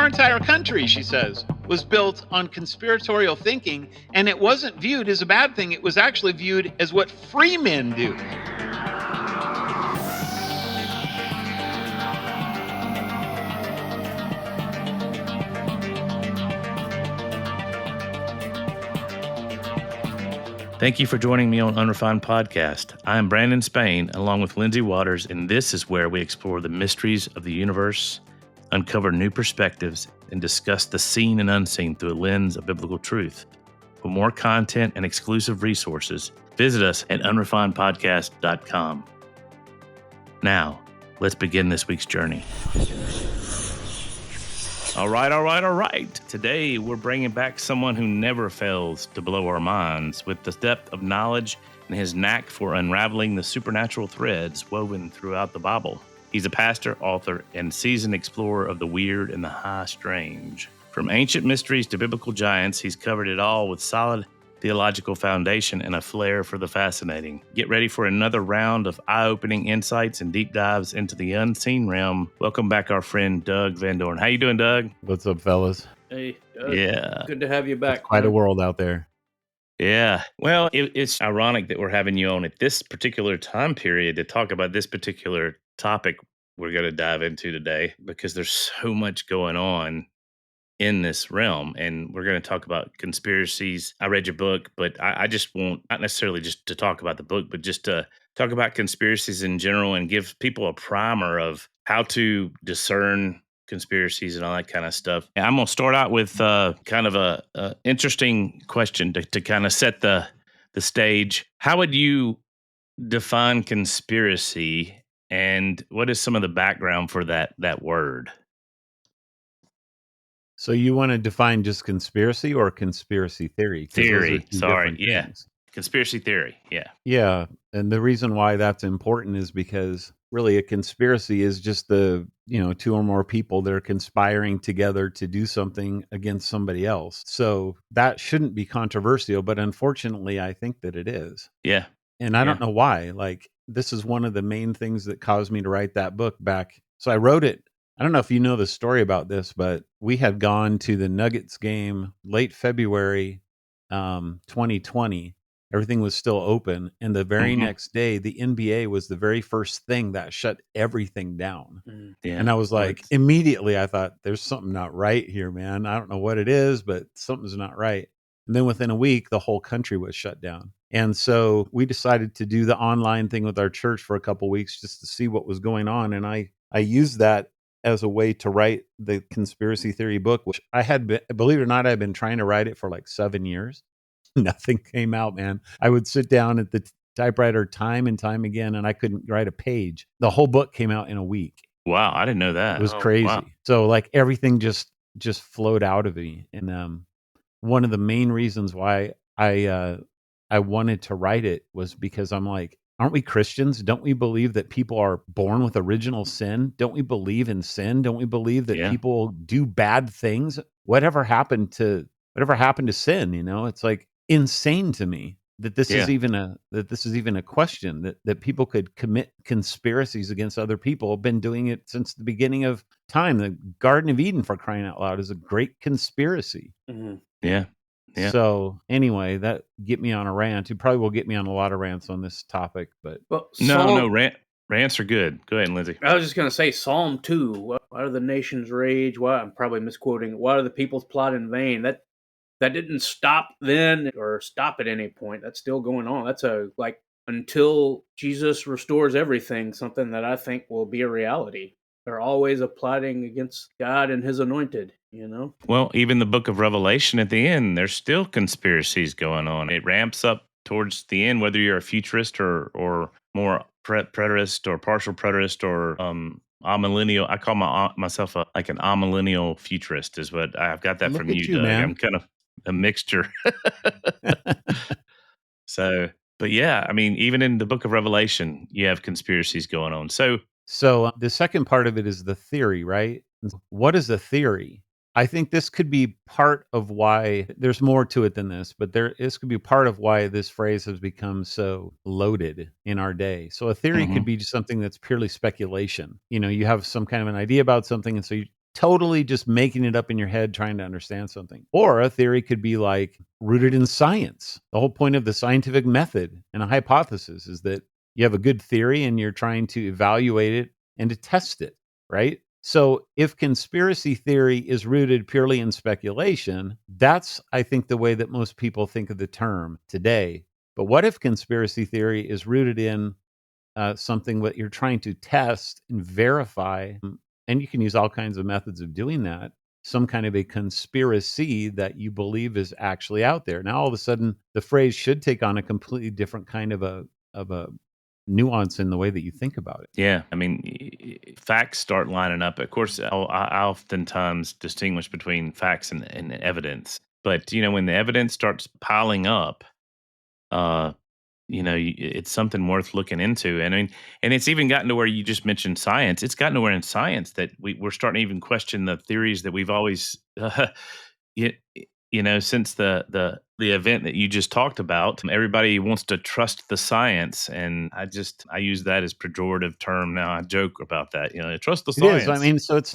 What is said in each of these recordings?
entire country, she says, was built on conspiratorial thinking, and it wasn't viewed as a bad thing. It was actually viewed as what free men do. Thank you for joining me on Unrefined Podcast. I am Brandon Spain, along with Lindsay Waters, and this is where we explore the mysteries of the universe, uncover new perspectives, and discuss the seen and unseen through a lens of biblical truth. For more content and exclusive resources, visit us at unrefinedpodcast.com. Now, let's begin this week's journey. All right. Today, we're bringing back someone who never fails to blow our minds with the depth of knowledge and his knack for unraveling the supernatural threads woven throughout the Bible. He's a pastor, author, and seasoned explorer of the weird and the high strange. From ancient mysteries to biblical giants, he's covered it all with solid theological foundation and a flair for the fascinating. Get ready for another round of eye-opening insights and deep dives into the unseen realm. Welcome back our friend Doug Van Dorn. How you doing, Doug? What's up, fellas? Hey, Doug. Yeah. Good to have you back. It's quite a world out there. Yeah. Well, it's ironic that we're having you on at this particular time period to talk about this particular topic we're going to dive into today, because there's so much going on in this realm, and we're going to talk about conspiracies. I read your book, but I just want, not necessarily just to talk about the book, but just to talk about conspiracies in general and give people a primer of how to discern conspiracies and all that kind of stuff. And I'm going to start out with kind of a interesting question to kind of set the stage. How would you define conspiracy, and what is some of the background for that word? So you want to define just conspiracy or conspiracy theory? 'Cause those are Theory. two Sorry. different Yeah. things. Conspiracy theory. Yeah. Yeah. And the reason why that's important is because really a conspiracy is just the, two or more people that are conspiring together to do something against somebody else. So that shouldn't be controversial, but unfortunately, I think that it is. Yeah. And I don't know why. Like, this is one of the main things that caused me to write that book back. So I wrote it. I don't know if you know the story about this, but we had gone to the Nuggets game late February 2020. Everything was still open. And the very next day, the NBA was the very first thing that shut everything down. Yeah. And I was like, immediately, I thought, there's something not right here, man. I don't know what it is, but something's not right. And then within a week, the whole country was shut down. And so we decided to do the online thing with our church for a couple of weeks just to see what was going on. And I used that as a way to write the conspiracy theory book, which I had been, believe it or not, I've been trying to write it for like 7 years. Nothing came out, man. I would sit down at the typewriter time and time again, and I couldn't write a page. The whole book came out in a week. Wow. I didn't know that. It was crazy. Wow. So like everything just flowed out of me. And one of the main reasons why I wanted to write it was because I'm like, aren't we Christians? Don't we believe that people are born with original sin? Don't we believe in sin? Don't we believe that people do bad things? Whatever happened to sin? It's like insane to me that this is even a question, that people could commit conspiracies against other people. Have been doing it since the beginning of time. The Garden of Eden, for crying out loud, is a great conspiracy. Mm-hmm. Yeah. Yeah. So anyway, that get me on a rant. You probably will get me on a lot of rants on this topic, but rants are good. Go ahead, Lindsay. I was just going to say Psalm 2. Why do the nations rage? Why, I'm probably misquoting. Why do the peoples plot in vain? That didn't stop then or stop at any point. That's still going on. That's until Jesus restores everything, something that I think will be a reality. They're always plotting against God and his anointed, Well, even the book of Revelation at the end, there's still conspiracies going on. It ramps up towards the end, whether you're a futurist or more preterist or partial preterist or amillennial. I call myself an amillennial futurist is what I've got that from you, Doug. Man. I'm kind of a mixture. So, but yeah, I mean, even in the book of Revelation, you have conspiracies going on. So the second part of it is the theory, right? What is a theory? I think this could be part of why there's more to it than this, but this could be part of why this phrase has become so loaded in our day. So a theory could be just something that's purely speculation. You have some kind of an idea about something, and so totally just making it up in your head trying to understand something. Or a theory could be like rooted in science. The whole point of the scientific method and a hypothesis is that you have a good theory and you're trying to evaluate it and to test it, right? So if conspiracy theory is rooted purely in speculation, that's, I think, the way that most people think of the term today. But what if conspiracy theory is rooted in something that you're trying to test and verify? And you can use all kinds of methods of doing that. Some kind of a conspiracy that you believe is actually out there. Now, all of a sudden, the phrase should take on a completely different kind of a nuance in the way that you think about it. Yeah, I mean, facts start lining up. Of course, I oftentimes distinguish between facts and evidence. But when the evidence starts piling up, uh, it's something worth looking into. And I mean, and it's even gotten to where you just mentioned science. It's gotten to where in science that we're starting to even question the theories that we've always, you, since the event that you just talked about. Everybody wants to trust the science, and I use that as pejorative term now. I joke about that. Trust the It is. science. I mean, so it's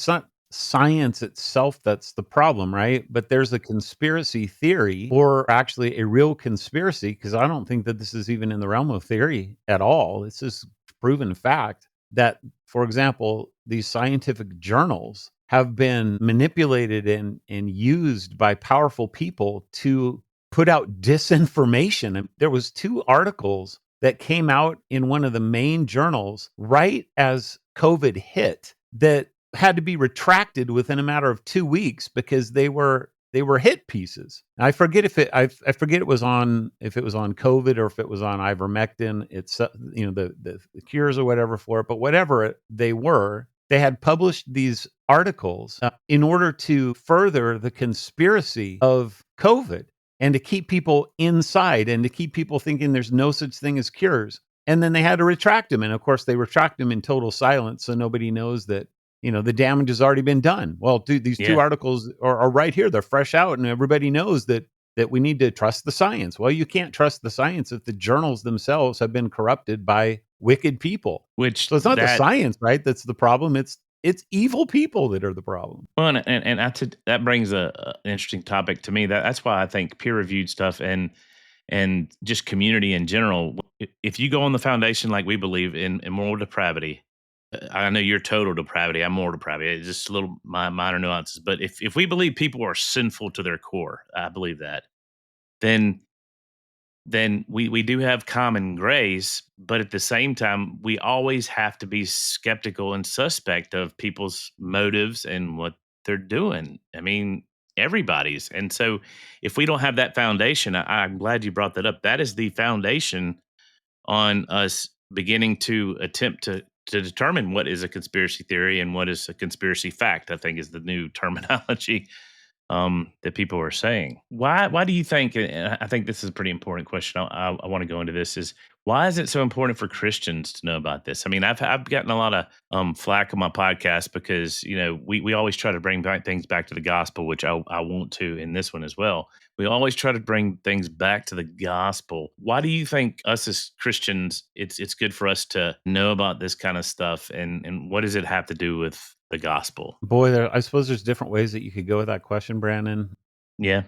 not science itself that's the problem, right? But there's a conspiracy theory, or actually a real conspiracy, because I don't think that this is even in the realm of theory at all. This is proven fact that, for example, these scientific journals have been manipulated and used by powerful people to put out disinformation. And there was 2 articles that came out in one of the main journals right as COVID hit that had to be retracted within a matter of 2 weeks because they were hit pieces. I forget I forget it was on, if it was on COVID or if it was on ivermectin. It's the cures or whatever for it, but whatever they were, they had published these articles in order to further the conspiracy of COVID and to keep people inside and to keep people thinking there's no such thing as cures. And then they had to retract them, and of course they retract them in total silence, so nobody knows that the damage has already been done. Well, dude, these 2 articles are right here. They're fresh out, and everybody knows that we need to trust the science. Well, you can't trust the science if the journals themselves have been corrupted by wicked people. So it's not the science, right? That's the problem. It's evil people that are the problem. Well, and that brings an interesting topic to me. That's why I think peer-reviewed stuff and just community in general. If you go on the foundation like we believe in moral depravity, I know you're total depravity. I'm moral depravity. It's just a little minor nuances. But if we believe people are sinful to their core, I believe that, then we do have common grace. But at the same time, we always have to be skeptical and suspect of people's motives and what they're doing. I mean, everybody's. And so if we don't have that foundation, I'm glad you brought that up. That is the foundation on us beginning to attempt to determine what is a conspiracy theory and what is a conspiracy fact, I think is the new terminology that people are saying. Why do you think, and I think this is a pretty important question, I want to go into this, is why is it so important for Christians to know about this? I mean, I've gotten a lot of flack on my podcast because, we always try to bring things back to the gospel, which I want to in this one as well. We always try to bring things back to the gospel. Why do you think us as Christians, it's good for us to know about this kind of stuff, and what does it have to do with the gospel? Boy, I suppose there's different ways that you could go with that question, Brandon. Yeah.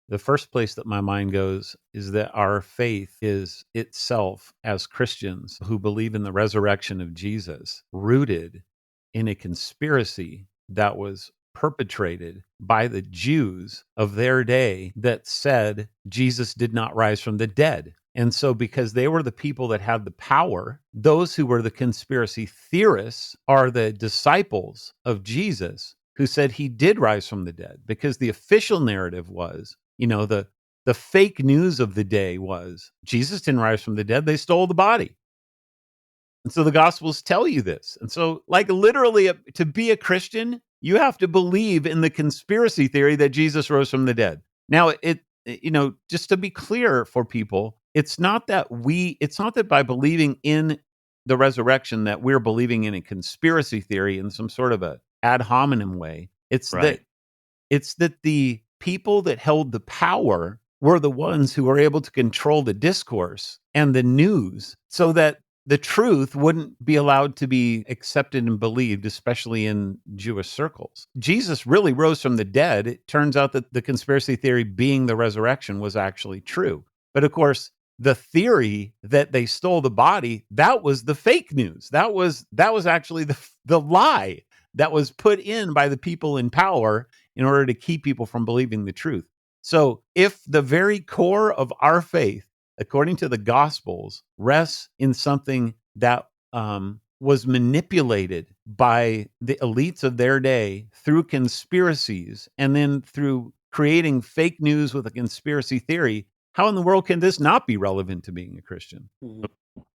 The first place that my mind goes is that our faith is itself, as Christians who believe in the resurrection of Jesus, rooted in a conspiracy that was perpetrated by the Jews of their day that said Jesus did not rise from the dead. And so because they were the people that had the power, those who were the conspiracy theorists are the disciples of Jesus who said he did rise from the dead, because the official narrative was, the fake news of the day was Jesus didn't rise from the dead. They stole the body. And so the Gospels tell you this. And so, like, literally, to be a Christian, you have to believe in the conspiracy theory that Jesus rose from the dead. Now, just to be clear for people, it's not that by believing in the resurrection that we're believing in a conspiracy theory in some sort of a ad hominem way. It's right. that the people that held the power were the ones who were able to control the discourse and the news so that the truth wouldn't be allowed to be accepted and believed, especially in Jewish circles. Jesus really rose from the dead. It turns out that the conspiracy theory being the resurrection was actually true. But of course, the theory that they stole the body, that was the fake news. That was actually the lie that was put in by the people in power in order to keep people from believing the truth. So if the very core of our faith, according to the Gospels, rests in something that was manipulated by the elites of their day through conspiracies and then through creating fake news with a conspiracy theory, how in the world can this not be relevant to being a Christian?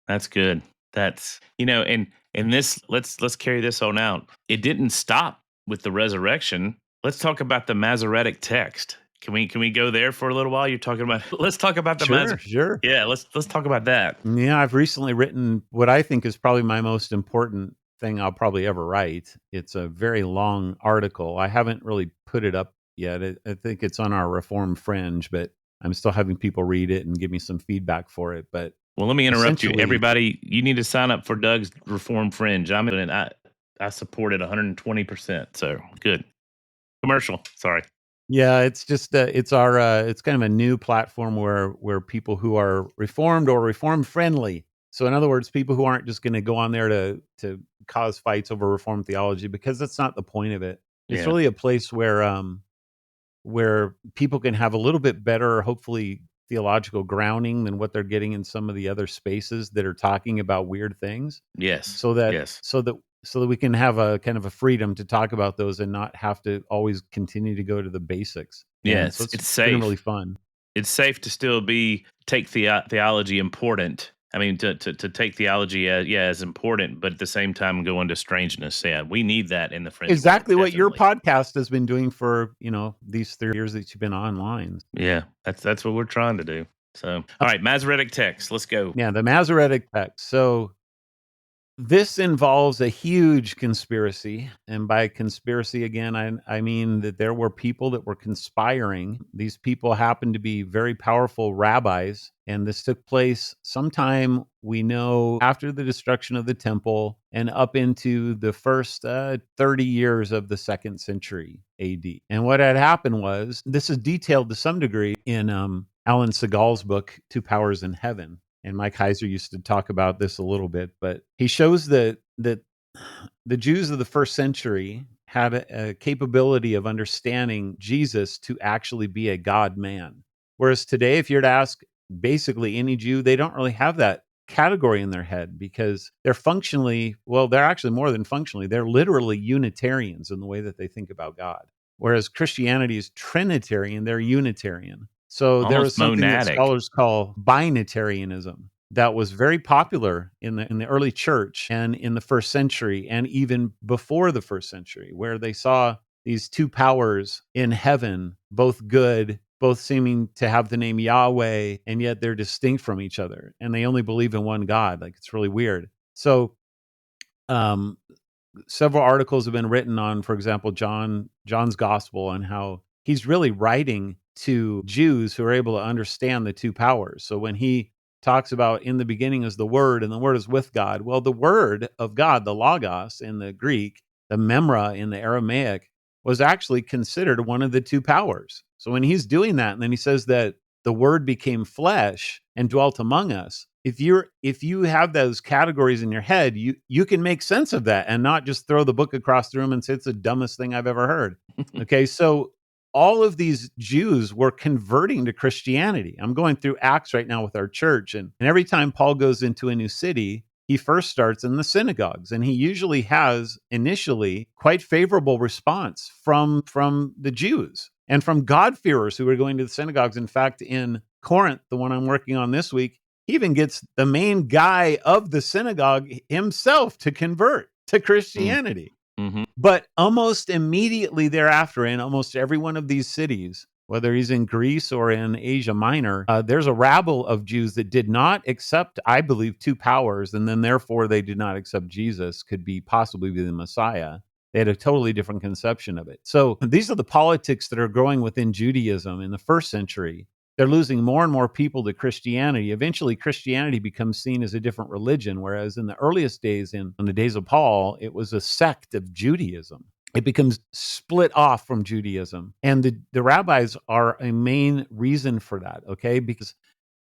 That's good. That's, and this, let's carry this on out. It didn't stop with the resurrection. Let's talk about the Masoretic Text. Can we go there for a little while? You're talking about. Let's talk about the Sure. Yeah, let's talk about that. Yeah, I've recently written what I think is probably my most important thing I'll probably ever write. It's a very long article. I haven't really put it up yet. I think it's on our Reform Fringe, but I'm still having people read it and give me some feedback for it. But well, let me interrupt you. Everybody, you need to sign up for Doug's Reform Fringe. I support it 120%. So good. Commercial. Sorry. Yeah, it's just it's kind of a new platform where people who are reformed or reform friendly. So in other words, people who aren't just going to go on there to cause fights over reformed theology, because that's not the point of it. It's really a place where people can have a little bit better, hopefully, theological grounding than what they're getting in some of the other spaces that are talking about weird things. Yes. So that we can have a kind of a freedom to talk about those and not have to always continue to go to the basics. Yes, so it's safe. been really fun. It's safe to still take theology important. I mean, to take theology as important, but at the same time go into strangeness. Yeah, we need that in the Fringe. Exactly world, what your podcast has been doing for these 3 years that you've been online. Yeah, that's what we're trying to do. So, all right, Masoretic Text. Let's go. Yeah, the Masoretic Text. So this involves a huge conspiracy. And by conspiracy, again, I mean that there were people that were conspiring. These people happened to be very powerful rabbis. And this took place sometime, we know, after the destruction of the temple and up into the first 30 years of the 2nd century AD. And what had happened was, this is detailed to some degree in Alan Segal's book, Two Powers in Heaven. And Mike Heiser used to talk about this a little bit, but he shows that the Jews of the 1st century had a capability of understanding Jesus to actually be a God-man. Whereas today, if you're to ask basically any Jew, they don't really have that category in their head, because they're they're actually more than functionally, they're literally Unitarians in the way that they think about God. Whereas Christianity is Trinitarian, they're Unitarian. So there was something that scholars call binitarianism that was very popular in the early church and in the 1st century and even before the 1st century, where they saw these two powers in heaven, both good, both seeming to have the name Yahweh, and yet they're distinct from each other, and they only believe in one God. Like, it's really weird. So several articles have been written on, for example, John's gospel, and how he's really writing to Jews who are able to understand the two powers. So when he talks about in the beginning is the Word, and the Word is with God, well, the Word of God, the Logos in the Greek, the Memra in the Aramaic, was actually considered one of the two powers. So when he's doing that, and then he says that the Word became flesh and dwelt among us, if you have those categories in your head, you can make sense of that and not just throw the book across the room and say it's the dumbest thing I've ever heard. Okay, so all of these Jews were converting to Christianity. I'm going through Acts right now with our church, and every time Paul goes into a new city, he first starts in the synagogues, and he usually has initially quite favorable response from the Jews and from God-fearers who are going to the synagogues. In fact, in Corinth, the one I'm working on this week, he even gets the main guy of the synagogue himself to convert to Christianity. Mm-hmm. But almost immediately thereafter, in almost every one of these cities, whether he's in Greece or in Asia Minor, there's a rabble of Jews that did not accept, I believe, two powers, and then therefore they did not accept Jesus could be possibly be the Messiah. They had a totally different conception of it. So these are the politics that are growing within Judaism in the 1st century. they're losing more and more people to Christianity. Eventually, Christianity becomes seen as a different religion, whereas in the earliest days, in the days of Paul, it was a sect of Judaism. It becomes split off from Judaism. And the rabbis are a main reason for that, okay? Because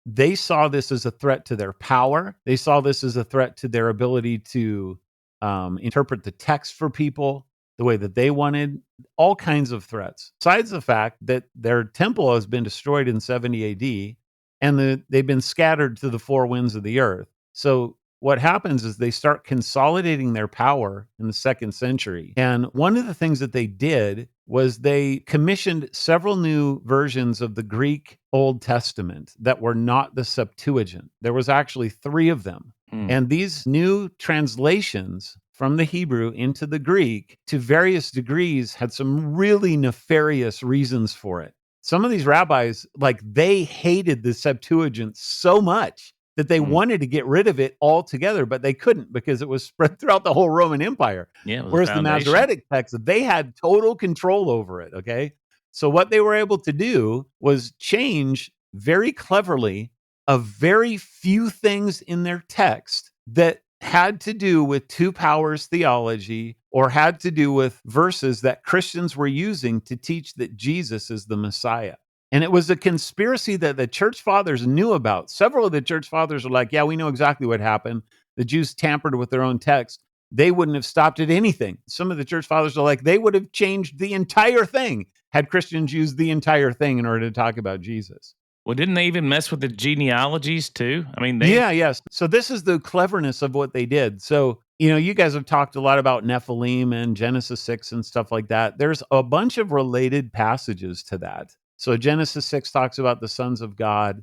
they saw this as a threat to their power. They saw this as a threat to their ability to interpret the text for people the way that they wanted, all kinds of threats. Besides the fact that their temple has been destroyed in 70 AD and they've been scattered to the four winds of the earth. So what happens is they start consolidating their power in the 2nd century. And one of the things that they did was they commissioned several new versions of the Greek Old Testament that were not the Septuagint. There was actually 3 of them. And these new translations from the Hebrew into the Greek, to various degrees, had some really nefarious reasons for it. Some of these rabbis, like, they hated the Septuagint so much that they wanted to get rid of it altogether, but they couldn't because it was spread throughout the whole Roman Empire. Yeah, it was Whereas a the foundation. Masoretic Text, they had total control over it, okay? So what they were able to do was change very cleverly a very few things in their text that had to do with two powers theology or had to do with verses that Christians were using to teach that Jesus is the Messiah. And it was a conspiracy that the church fathers knew about. Several of the church fathers were like, yeah, we know exactly what happened. The Jews tampered with their own text. They wouldn't have stopped at anything. Some of the church fathers are like, they would have changed the entire thing had Christians used the entire thing in order to talk about Jesus. Well, didn't they even mess with the genealogies too? I mean, Yes. So this is the cleverness of what they did. So, you guys have talked a lot about Nephilim and Genesis 6 and stuff like that. There's a bunch of related passages to that. So Genesis 6 talks about the sons of God.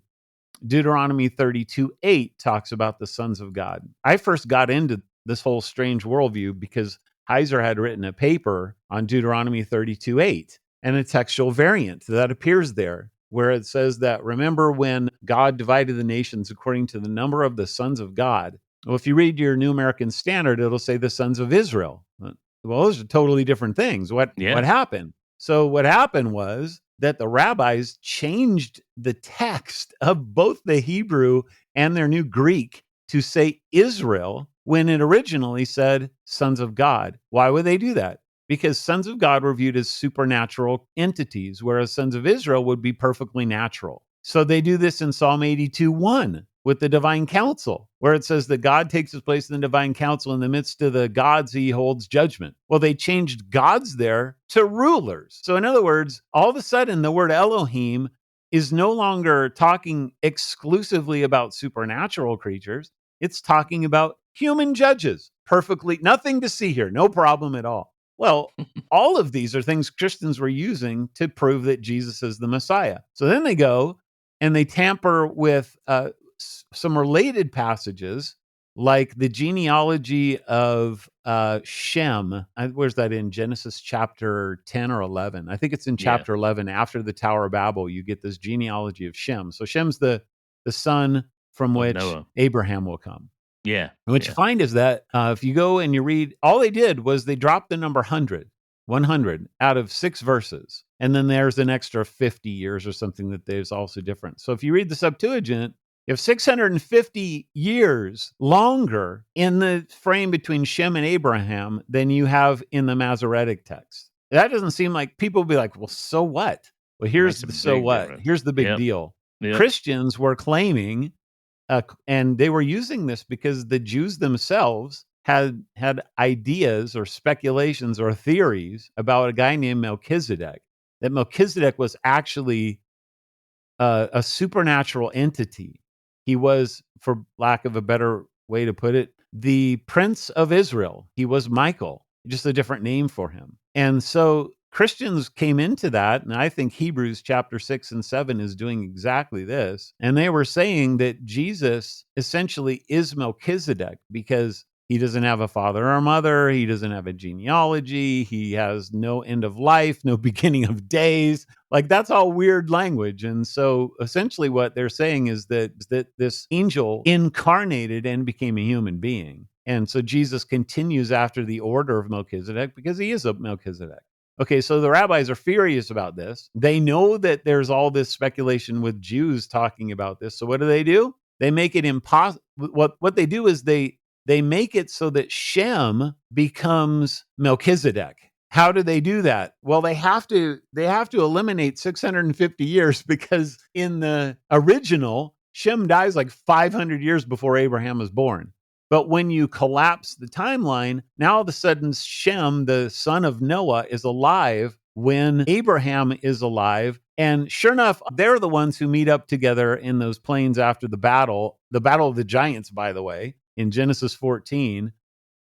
Deuteronomy 32:8 talks about the sons of God. I first got into this whole strange worldview because Heiser had written a paper on Deuteronomy 32:8 and a textual variant that appears there where it says that, remember when God divided the nations according to the number of the sons of God? Well, if you read your New American Standard, it'll say the sons of Israel. Well, those are totally different things. What happened? So what happened was that the rabbis changed the text of both the Hebrew and their new Greek to say Israel when it originally said sons of God. Why would they do that? Because sons of God were viewed as supernatural entities, whereas sons of Israel would be perfectly natural. So they do this in Psalm 82:1 with the divine council, where it says that God takes his place in the divine council. In the midst of the gods, he holds judgment. Well, they changed gods there to rulers. So in other words, all of a sudden, the word Elohim is no longer talking exclusively about supernatural creatures. It's talking about human judges. Perfectly, nothing to see here. No problem at all. Well, all of these are things Christians were using to prove that Jesus is the Messiah. So then they go and they tamper with some related passages, like the genealogy of Shem. Where's that in? Genesis chapter 10 or 11? I think it's in chapter 11. After the Tower of Babel, you get this genealogy of Shem. So Shem's the son from which Noah. Abraham will come. Yeah. And what you find is that if you go and you read, all they did was they dropped the number 100 out of 6 verses. And then there's an extra 50 years or something that is also different. So if you read the Septuagint, you have 650 years longer in the frame between Shem and Abraham than you have in the Masoretic text. That doesn't seem like people will be like, well, so what? Well, here's the so what. Difference. Here's the big deal. Yep. Christians were claiming, and they were using this because the Jews themselves had ideas or speculations or theories about a guy named Melchizedek, that Melchizedek was actually a supernatural entity. He was, for lack of a better way to put it, the Prince of Israel. He was Michael, just a different name for him. And so Christians came into that, and I think Hebrews chapter 6 and 7 is doing exactly this. And they were saying that Jesus essentially is Melchizedek because he doesn't have a father or a mother. He doesn't have a genealogy. He has no end of life, no beginning of days. Like, that's all weird language. And so essentially what they're saying is that this angel incarnated and became a human being. And so Jesus continues after the order of Melchizedek because he is a Melchizedek. Okay, so the rabbis are furious about this. They know that there's all this speculation with Jews talking about this. So what do? They make it impossible. What they do is they make it so that Shem becomes Melchizedek. How do they do that? Well, they have to eliminate 650 years, because in the original, Shem dies like 500 years before Abraham was born. But when you collapse the timeline, now all of a sudden Shem, the son of Noah, is alive when Abraham is alive. And sure enough, they're the ones who meet up together in those plains after the battle of the giants, by the way, in Genesis 14,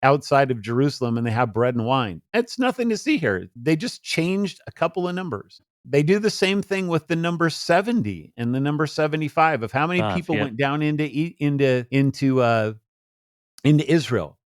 outside of Jerusalem, and they have bread and wine. It's nothing to see here. They just changed a couple of numbers. They do the same thing with the number 70 and the number 75 of how many people went down into Israel.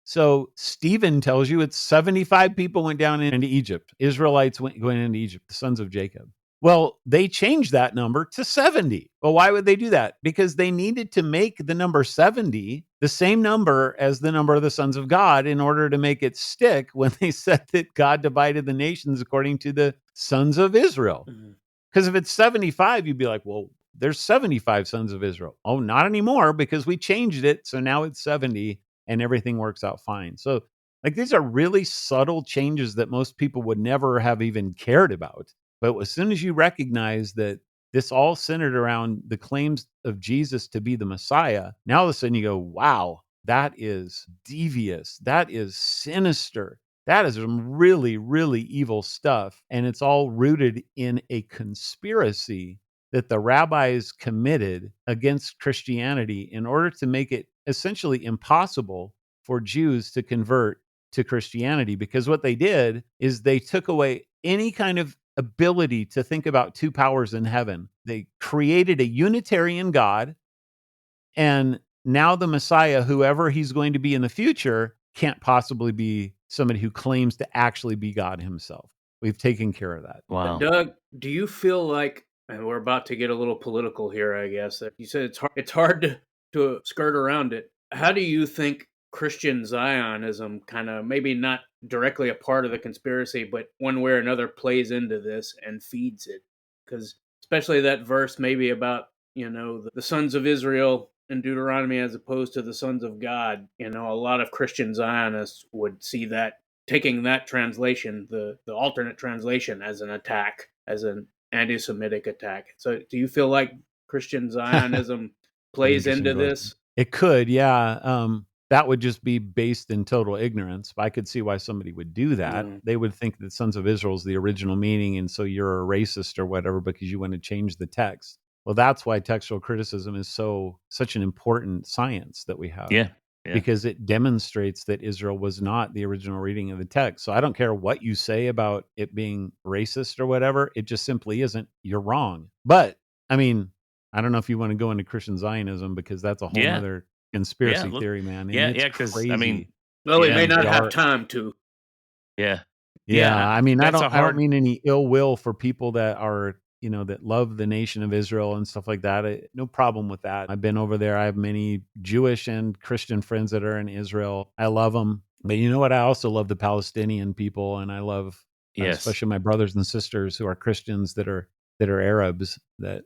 So Stephen tells you it's 75 people went down into Egypt. Israelites going into Egypt, the sons of Jacob. Well, they changed that number to 70. Well, why would they do that? Because they needed to make the number 70 the same number as the number of the sons of God in order to make it stick when they said that God divided the nations according to the sons of Israel. Because if it's 75, you'd be like, well, there's 75 sons of Israel. Oh, not anymore, because we changed it. So now it's 70 and everything works out fine. So like, these are really subtle changes that most people would never have even cared about. But as soon as you recognize that this all centered around the claims of Jesus to be the Messiah, now all of a sudden you go, wow, that is devious. That is sinister. That is some really, really evil stuff. And it's all rooted in a conspiracy that the rabbis committed against Christianity in order to make it essentially impossible for Jews to convert to Christianity. Because what they did is they took away any kind of ability to think about two powers in heaven. They created a Unitarian God, and now the Messiah, whoever he's going to be in the future, can't possibly be somebody who claims to actually be God himself. We've taken care of that. Wow. Doug, do you feel like, and we're about to get a little political here, I guess, that you said it's hard to skirt around it. How do you think Christian Zionism kind of, maybe not directly a part of the conspiracy, but one way or another plays into this and feeds it? Because especially that verse maybe about, the sons of Israel in Deuteronomy as opposed to the sons of God, a lot of Christian Zionists would see that, taking that translation, the alternate translation, as an attack, as an anti-Semitic attack. So do you feel like Christian Zionism plays into this? It could, yeah. That would just be based in total ignorance. I could see why somebody would do that. They would think that sons of Israel is the original meaning, and so you're a racist or whatever because you want to change the text. Well, that's why textual criticism is such an important science that we have. Yeah. Because it demonstrates that Israel was not the original reading of the text. So I don't care what you say about it being racist or whatever. It just simply isn't. You're wrong. But, I mean, I don't know if you want to go into Christian Zionism, because that's a whole other conspiracy theory, man. And it's because crazy. I mean, well, we may not have time to. Yeah. I mean, I don't mean any ill will for people that are, that love the nation of Israel and stuff like that. No problem with that. I've been over there. I have many Jewish and Christian friends that are in Israel. I love them. But you know what? I also love the Palestinian people, and I love, especially my brothers and sisters who are Christians that are Arabs that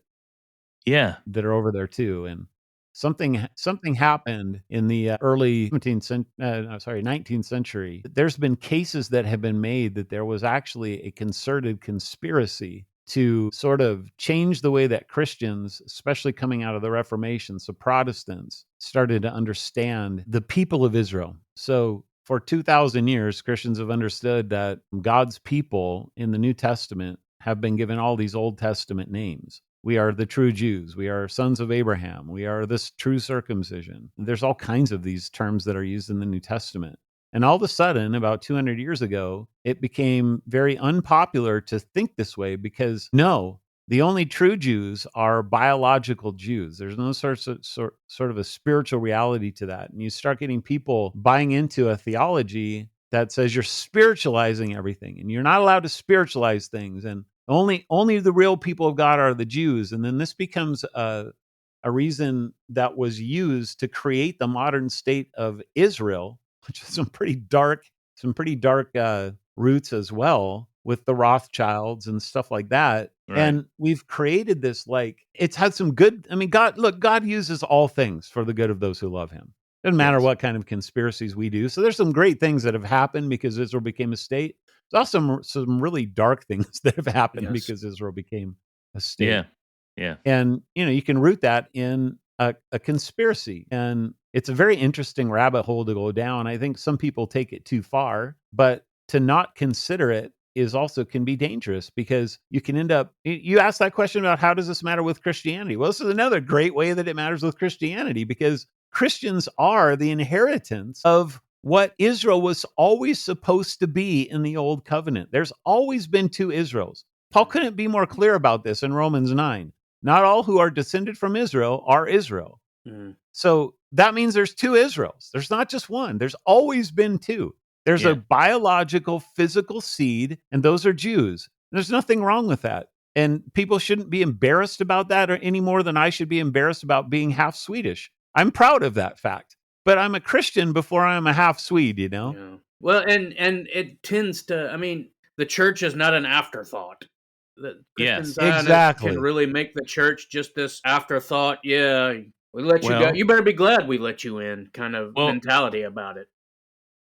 are over there too. And something happened in the early 19th century. There's been cases that have been made that there was actually a concerted conspiracy to sort of change the way that Christians, especially coming out of the Reformation, so Protestants, started to understand the people of Israel. So for 2,000 years, Christians have understood that God's people in the New Testament have been given all these Old Testament names. We are the true Jews. We are sons of Abraham. We are this true circumcision. There's all kinds of these terms that are used in the New Testament. And all of a sudden, about 200 years ago, it became very unpopular to think this way, because no, the only true Jews are biological Jews. There's no sort of a spiritual reality to that. And you start getting people buying into a theology that says you're spiritualizing everything, and you're not allowed to spiritualize things. And only the real people of God are the Jews. And then this becomes a reason that was used to create the modern state of Israel, which is some pretty dark roots as well. with the Rothschilds and stuff like that. Right. And we've created this, like, it's had some good, I mean, God uses all things for the good of those who love him. Doesn't matter Yes. what kind of conspiracies we do. So there's some great things that have happened because Israel became a state. There's also some really dark things that have happened Yes. because Israel became a state. Yeah. Yeah. And, you can root that in a conspiracy. And it's a very interesting rabbit hole to go down. I think some people take it too far, but to not consider it is also can be dangerous because you can end up, you asked that question about how does this matter with Christianity? Well, this is another great way that it matters with Christianity because Christians are the inheritance of what Israel was always supposed to be in the old covenant. There's always been two Israels. Paul couldn't be more clear about this in Romans 9. Not all who are descended from Israel are Israel. Mm. So that means there's two Israels. There's not just one. There's always been two. There's Yeah. a biological, physical seed, and those are Jews. There's nothing wrong with that. And people shouldn't be embarrassed about that or any more than I should be embarrassed about being half Swedish. I'm proud of that fact. But I'm a Christian before I'm a half Swede, Yeah. Well, and it tends to, I mean, the church is not an afterthought. The Christian Yes. Zionists Exactly. can really make the church just this afterthought. Yeah, we let you go. Well- You better be glad we let you in kind of Well- mentality about it.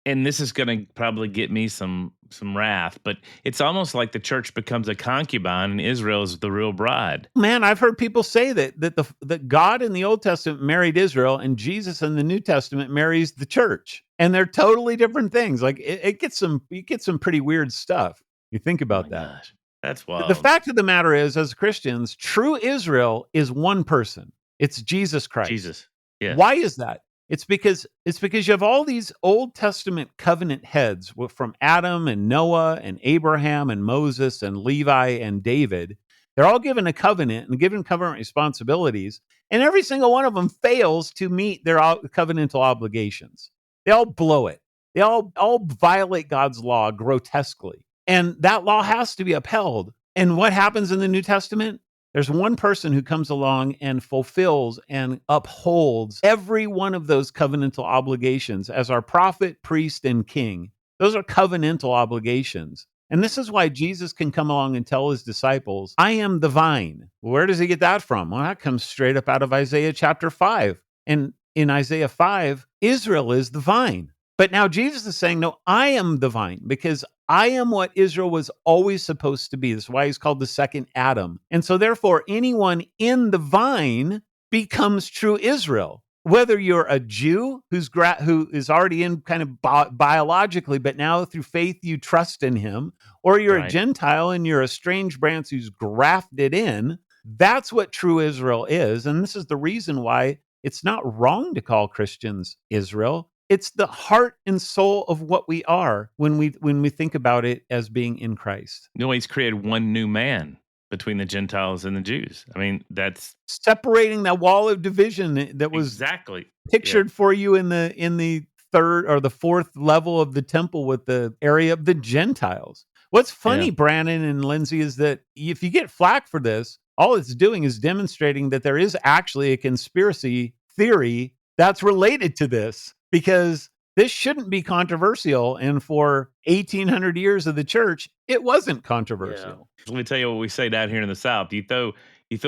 And this is going to probably get me some wrath, but it's almost like the church becomes a concubine and Israel is the real bride. Man, I've heard people say that God in the Old Testament married Israel and Jesus in the New Testament marries the church. And they're totally different things. Like you get some pretty weird stuff. You think about that. Gosh, that's wild. The fact of the matter is, as Christians, true Israel is one person. It's Jesus Christ. Jesus. Yeah. Why is that? It's because you have all these Old Testament covenant heads from Adam and Noah and Abraham and Moses and Levi and David. They're all given a covenant and given covenant responsibilities, and every single one of them fails to meet their covenantal obligations. They all blow it. They all violate God's law grotesquely, and that law has to be upheld. And what happens in the New Testament? There's one person who comes along and fulfills and upholds every one of those covenantal obligations as our prophet, priest, and king. Those are covenantal obligations. And this is why Jesus can come along and tell his disciples, I am the vine. Where does he get that from? Well, that comes straight up out of Isaiah chapter 5. And in Isaiah 5, Israel is the vine. But now Jesus is saying, no, I am the vine because I am what Israel was always supposed to be. That's why he's called the second Adam. And so therefore, anyone in the vine becomes true Israel. Whether you're a Jew who is already in kind of biologically, but now through faith you trust in him, or you're Right. a Gentile and you're a strange branch who's grafted in, that's what true Israel is. And this is the reason why it's not wrong to call Christians Israel. It's the heart and soul of what we are when we think about it as being in Christ. No, he's created one new man between the Gentiles and the Jews. I mean, that's Separating that wall of division that was exactly pictured for you in the third or the fourth level of the temple with the area of the Gentiles. What's funny, Yeah. Brandon and Lindsay, is that if you get flack for this, all it's doing is demonstrating that there is actually a conspiracy theory that's related to this, because this shouldn't be controversial. And for 1,800 years of the church, it wasn't controversial. Let me tell you what we say down here in the South. You throw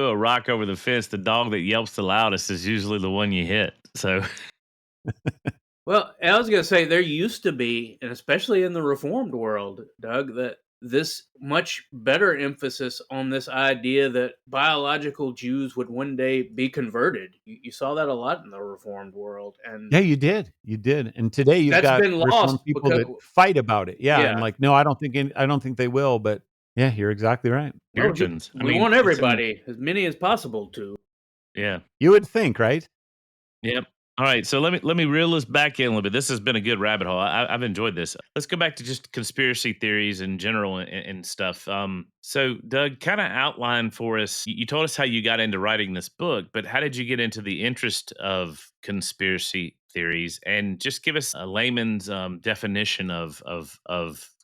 a rock over the fence, the dog that yelps the loudest is usually the one you hit. So Well, I was going to say there used to be, and especially in the Reformed world, Doug, that this much better emphasis on this idea that biological Jews would one day be converted. You saw that a lot in the Reformed world, and Yeah, you did. And today you've That's got been Reformed lost people because- that fight about it. Yeah, Yeah. and like, no, I don't think they will. But yeah, you're exactly right. well, Puritans. I we mean, want it's everybody, as many as possible, to. yeah. You would think, right? Yep. All right, so let me reel this back in a little bit. This has been a good rabbit hole. I've enjoyed this. Let's go back to just conspiracy theories in general and stuff. So, Doug, kind of outline for us. You told us how you got into writing this book, but how did you get into the interest of conspiracy theories? And just give us a layman's definition of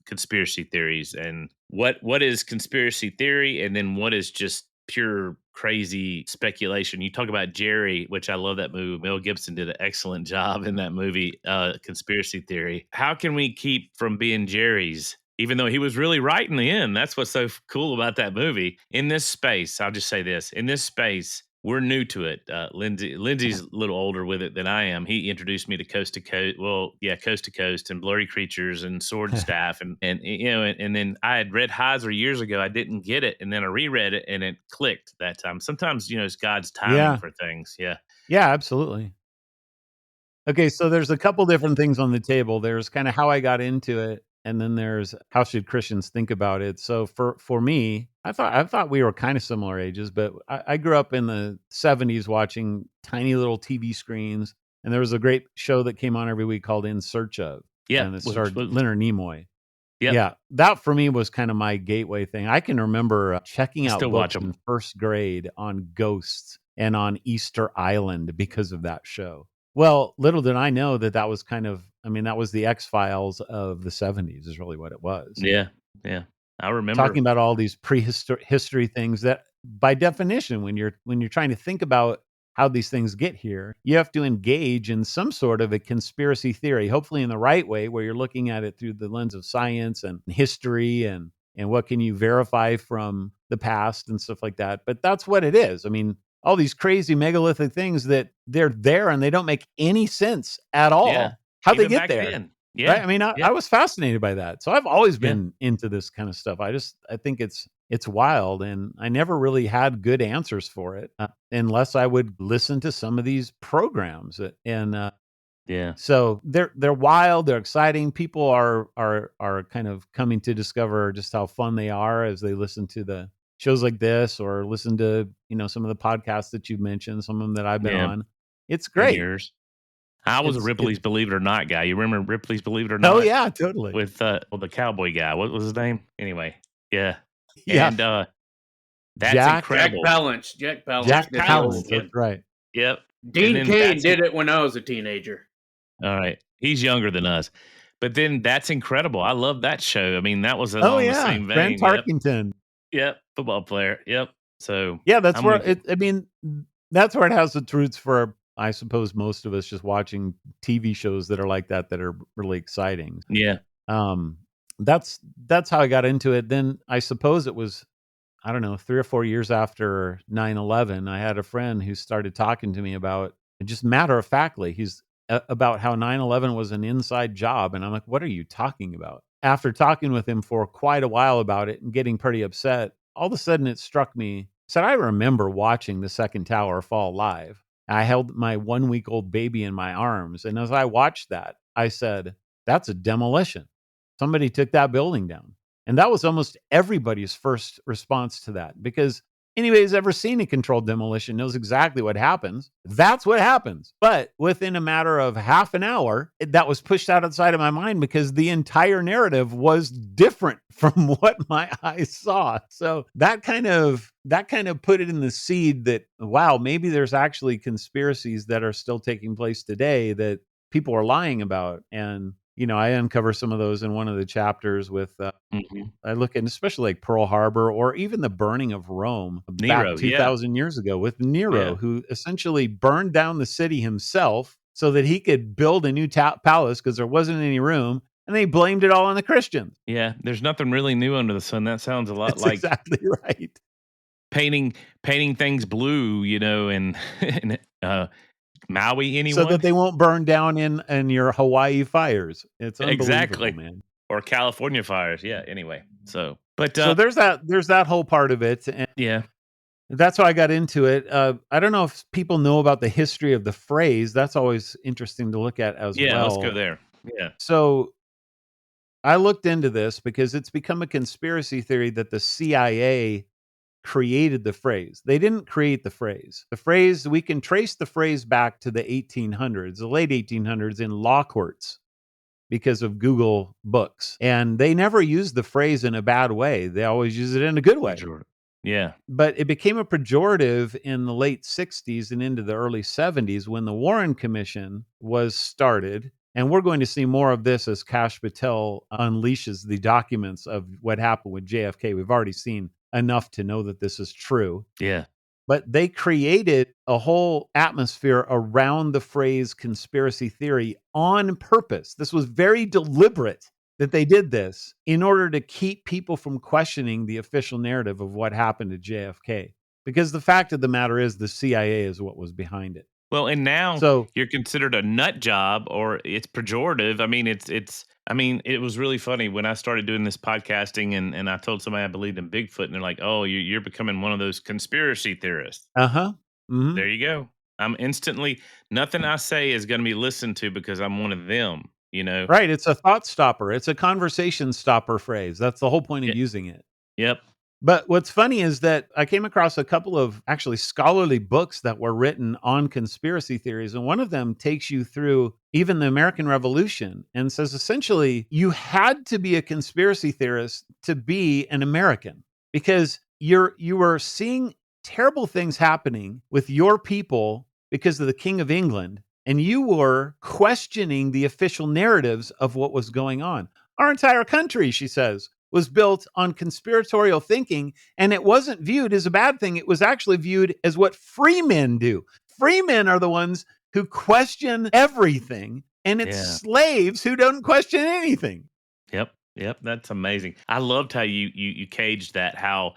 conspiracy theories and what is conspiracy theory, and then what is just pure crazy speculation. You talk about Jerry, which I love that movie. Mel Gibson did an excellent job in that movie, Conspiracy Theory. How can we keep from being Jerry's even though he was really right in the end. That's what's so cool about that movie. In this space, I'll just say this: in this space, we're new to it. Lindsay's a little older with it than I am. He introduced me to Coast to Coast. Well, yeah, Coast to Coast and Blurry Creatures and Sword and Staff, and and then I had read Heiser years ago. I didn't get it, and then I reread it, and it clicked that time. Sometimes it's God's timing for things. Yeah, absolutely. Okay, so there's a couple different things on the table. There's kind of how I got into it, and then there's how should Christians think about it. So for me, I thought we were kind of similar ages, but I grew up in the 70s watching tiny little TV screens, and there was a great show that came on every week called In Search Of. Yeah, and it starred Leonard Nimoy. Yep. Yeah, that for me was kind of my gateway thing. I can remember checking out Still books watch 'em. in first grade on ghosts and on Easter Island because of that show. Well, little did I know that was kind of, that was the X-Files of the 70s is really what it was. Yeah. I remember Talking about all these prehistory things that by definition, when you're trying to think about how these things get here, you have to engage in some sort of a conspiracy theory, hopefully in the right way, where you're looking at it through the lens of science and history and what can you verify from the past and stuff like that. But that's what it is. All these crazy megalithic things that they're there and they don't make any sense at all. Yeah. How they Even get back there. then. Yeah. Right? I was fascinated by that. So I've always been into this kind of stuff. I think it's wild, and I never really had good answers for it unless I would listen to some of these programs. And so they're wild, they're exciting. People are kind of coming to discover just how fun they are as they listen to the shows like this or listen to some of the podcasts that you've mentioned, some of them that I've been on. It's great. I was a Ripley's Believe It or Not guy. You remember Ripley's Believe It or Not? Oh yeah, totally. With the cowboy guy. What was his name? Anyway, yeah. Yeah. And that's incredible. Jack Palance. Jack Palance. That's right. Yep. Dean Cain did it when I was a teenager. All right. He's younger than us. But then that's incredible. I love that show. That was along the same vein. Grant Tarkington. Yep. Football player. Yep. So yeah, that's where that's where it has its roots for, I suppose, most of us just watching TV shows that are like that are really exciting. Yeah. That's how I got into it. Then I suppose it was, I don't know, 3 or 4 years after 9/11, I had a friend who started talking to me about, just matter of factly, about how 9/11 was an inside job. And I'm like, what are you talking about? After talking with him for quite a while about it and getting pretty upset, all of a sudden it struck me. Said, I remember watching the second tower fall live. I held my 1-week-old baby in my arms. And as I watched that, I said, that's a demolition. Somebody took that building down. And that was almost everybody's first response to that, because anybody who's ever seen a controlled demolition knows exactly what happens. That's what happens. But within a matter of half an hour, that was pushed outside of my mind because the entire narrative was different from what my eyes saw. So that kind of put it in the seed that, wow, maybe there's actually conspiracies that are still taking place today that people are lying about. And I uncover some of those in one of the chapters with, I look at especially like Pearl Harbor or even the burning of Rome back 2,000 years ago with Nero, who essentially burned down the city himself so that he could build a new palace because there wasn't any room. And they blamed it all on the Christians. Yeah, there's nothing really new under the sun. That sounds a lot That's like exactly right. Painting things blue, and Maui, anyone? So that they won't burn down in your Hawaii fires. It's unbelievable, man. Or California fires. Yeah. Anyway, so so there's that whole part of it. And that's how I got into it. I don't know if people know about the history of the phrase. That's always interesting to look at as well. Yeah, let's go there. Yeah. So I looked into this because it's become a conspiracy theory that the CIA created the phrase. They didn't create the phrase. The phrase, we can trace the phrase back to the 1800s, the late 1800s in law courts because of Google books. And they never used the phrase in a bad way. They always use it in a good way. Yeah. But it became a pejorative in the late 60s and into the early 70s when the Warren Commission was started. And we're going to see more of this as Kash Patel unleashes the documents of what happened with JFK. We've already seen enough to know that this is true. Yeah. But they created a whole atmosphere around the phrase conspiracy theory on purpose. This was very deliberate. that they did this in order to keep people from questioning the official narrative of what happened to JFK. Because the fact of the matter is the CIA is what was behind it. Well, and now So you're considered a nut job, or it's pejorative. I mean, it was really funny when I started doing this podcasting, and I told somebody I believed in Bigfoot, and they're like, "Oh, you're becoming one of those conspiracy theorists." Mm-hmm. There you go. I'm instantly nothing I say is going to be listened to because I'm one of them. You know. Right. It's a thought stopper. It's a conversation stopper phrase. That's the whole point of Ye- using it. Yep. But what's funny is that I came across a couple of actually scholarly books that were written on conspiracy theories. And one of them takes you through even the American Revolution and says essentially you had to be a conspiracy theorist to be an American because you were seeing terrible things happening with your people because of the King of England. And you were questioning the official narratives of what was going on. Our entire country, she says, was built on conspiratorial thinking, and it wasn't viewed as a bad thing. It was actually viewed as what free men do. Free men are the ones who question everything, and it's slaves who don't question anything. Yep. That's amazing. I loved how you caged that. How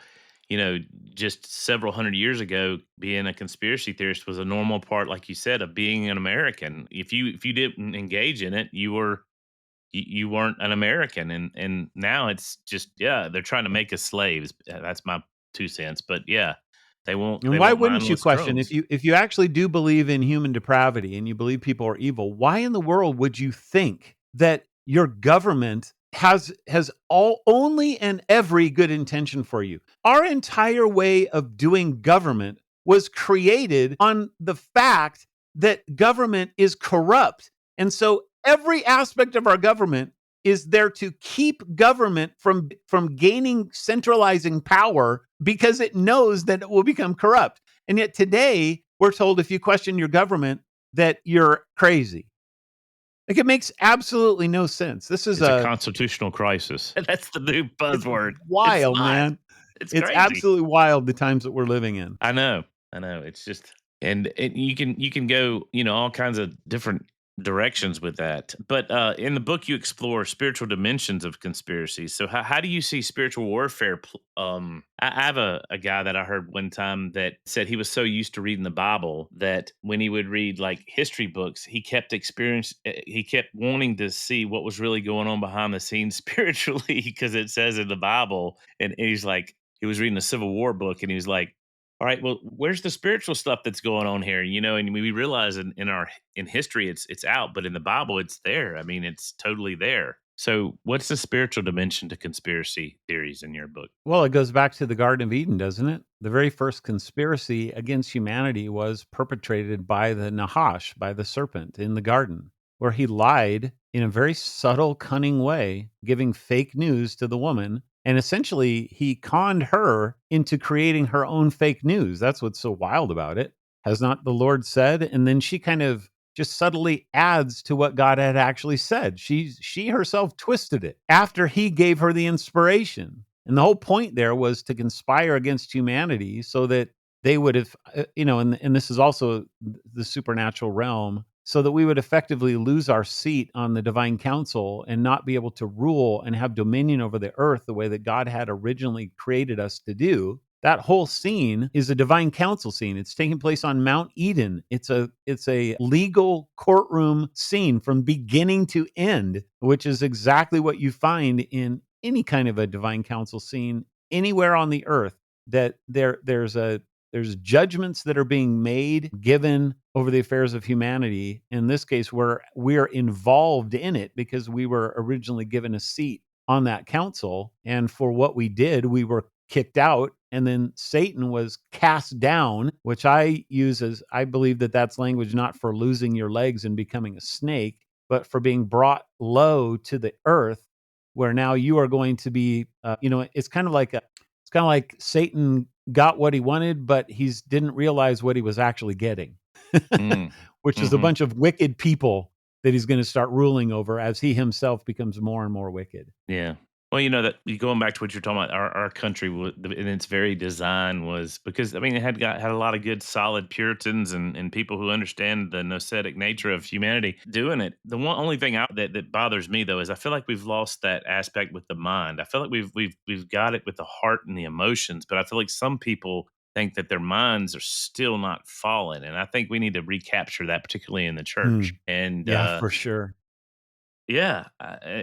just several hundred years ago, being a conspiracy theorist was a normal part, like you said, of being an American. If you didn't engage in it, you weren't an American, and now it's just they're trying to make us slaves. That's my 2 cents, but they won't. And They why want wouldn't you mindless question drones. if you actually do believe in human depravity and you believe people are evil? Why in the world would you think that your government has all only and every good intention for you? Our entire way of doing government was created on the fact that government is corrupt. And so every aspect of our government is there to keep government from gaining centralizing power because it knows that it will become corrupt. And yet today we're told if you question your government that you're crazy. Like it makes absolutely no sense. This is It's a constitutional crisis. That's the new buzzword. Wild, It's not. man. It's It's crazy. absolutely wild the times that we're living in. I know. It's just, and you can go, all kinds of different directions with that. But in the book, you explore spiritual dimensions of conspiracies. So how do you see spiritual warfare? I have a guy that I heard one time that said he was so used to reading the Bible that when he would read like history books, he kept wanting to see what was really going on behind the scenes spiritually because it says in the Bible, and he's like, he was reading a Civil War book, and he was like, all right, well, where's the spiritual stuff that's going on here? And we realize in history it's out, but in the Bible it's there. I mean, it's totally there. So what's the spiritual dimension to conspiracy theories in your book? Well, it goes back to the Garden of Eden, doesn't it? The very first conspiracy against humanity was perpetrated by the Nahash, by the serpent in the garden, where he lied in a very subtle, cunning way, giving fake news to the woman. And essentially, he conned her into creating her own fake news. That's what's so wild about it. Has not the Lord said? And then she kind of just subtly adds to what God had actually said. She herself twisted it after he gave her the inspiration. And the whole point there was to conspire against humanity so that they would have, and this is also the supernatural realm, so that we would effectively lose our seat on the divine council and not be able to rule and have dominion over the earth the way that God had originally created us to do. That whole scene is a divine council scene. It's taking place on Mount Eden. It's a legal courtroom scene from beginning to end, which is exactly what you find in any kind of a divine council scene anywhere on the earth. That there's judgments that are being made, given over the affairs of humanity. In this case, we're involved in it because we were originally given a seat on that council, and for what we did, we were kicked out, and then Satan was cast down, which I believe that that's language not for losing your legs and becoming a snake, but for being brought low to the earth, where now you are going to be, it's kind of like Satan got what he wanted, but he didn't realize what he was actually getting, which is a bunch of wicked people that he's going to start ruling over as he himself becomes more and more wicked. Yeah. Well, that going back to what you're talking about, our country in its very design was because it had a lot of good, solid Puritans and people who understand the nocetic nature of humanity doing it. The only thing that bothers me though is I feel like we've lost that aspect with the mind. I feel like we've got it with the heart and the emotions, but I feel like some people think that their minds are still not fallen, and I think we need to recapture that, particularly in the Hmm. church. And Yeah, for sure. yeah,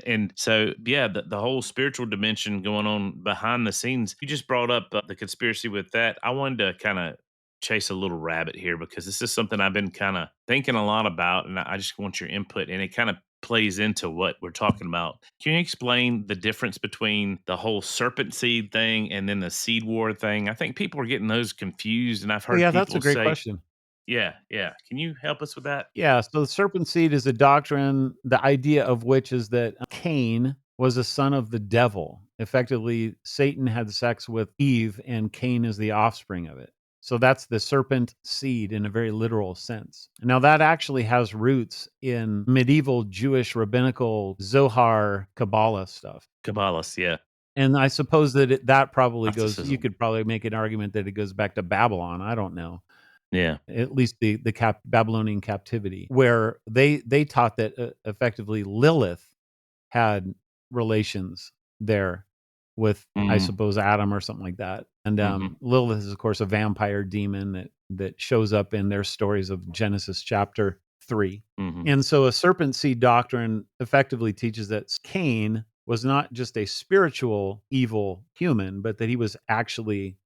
and so yeah, the whole spiritual dimension going on behind the scenes. You just brought up the conspiracy with that. I wanted to kind of chase a little rabbit here because this is something I've been kind of thinking a lot about, and I just want your input. And it kind of plays into what we're talking about. Can you explain the difference between the whole serpent seed thing and then the seed war thing? I think people are getting those confused, and I've Oh, heard yeah, that's a people great say, question. "Yeah, yeah." Can you help us with that? Yeah, so the serpent seed is a doctrine, the idea of which is that Cain was a son of the devil. Effectively, Satan had sex with Eve, and Cain is the offspring of it. So that's the serpent seed in a very literal sense. Now, that actually has roots in medieval Jewish rabbinical Zohar Kabbalah stuff. Kabbalist, yeah, And I suppose that that probably goes, you Gnosticism, could probably make an argument that it goes back to Babylon. I don't know, yeah. at least the Babylonian captivity, where they taught that effectively Lilith had relations there with, I Mm, suppose, Adam or something like that. And mhm, Lilith is, of course, a vampire demon that shows up in their stories of Genesis chapter 3. mhm. And so a serpent seed doctrine effectively teaches that Cain was not just a spiritual evil human, but that he was actually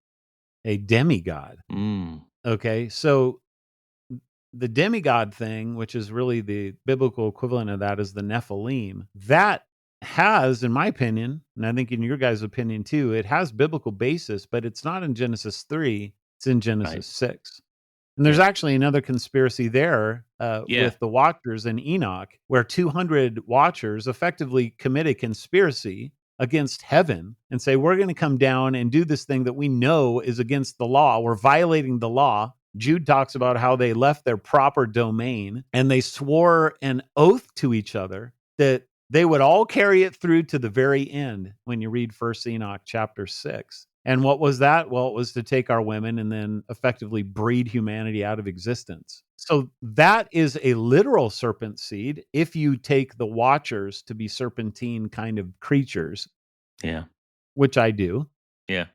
a demigod. Mm, Okay, so the demigod thing, which is really the biblical equivalent of that, is the Nephilim. That has, in my opinion, and I think in your guys' opinion too, it has biblical basis, but it's not in Genesis 3, it's in right. Genesis 6. And there's Yeah. actually another conspiracy there Yeah. with the Watchers in Enoch, where 200 Watchers effectively commit a conspiracy against heaven and say, we're going to come down and do this thing that we know is against the law. We're violating the law. Jude talks about how they left their proper domain and they swore an oath to each other that they would all carry it through to the very end when you read First Enoch chapter 6. And what was that? Well, it was to take our women and then effectively breed humanity out of existence. So that is a literal serpent seed if you take the Watchers to be serpentine kind of creatures, Yeah. which I do. Yeah.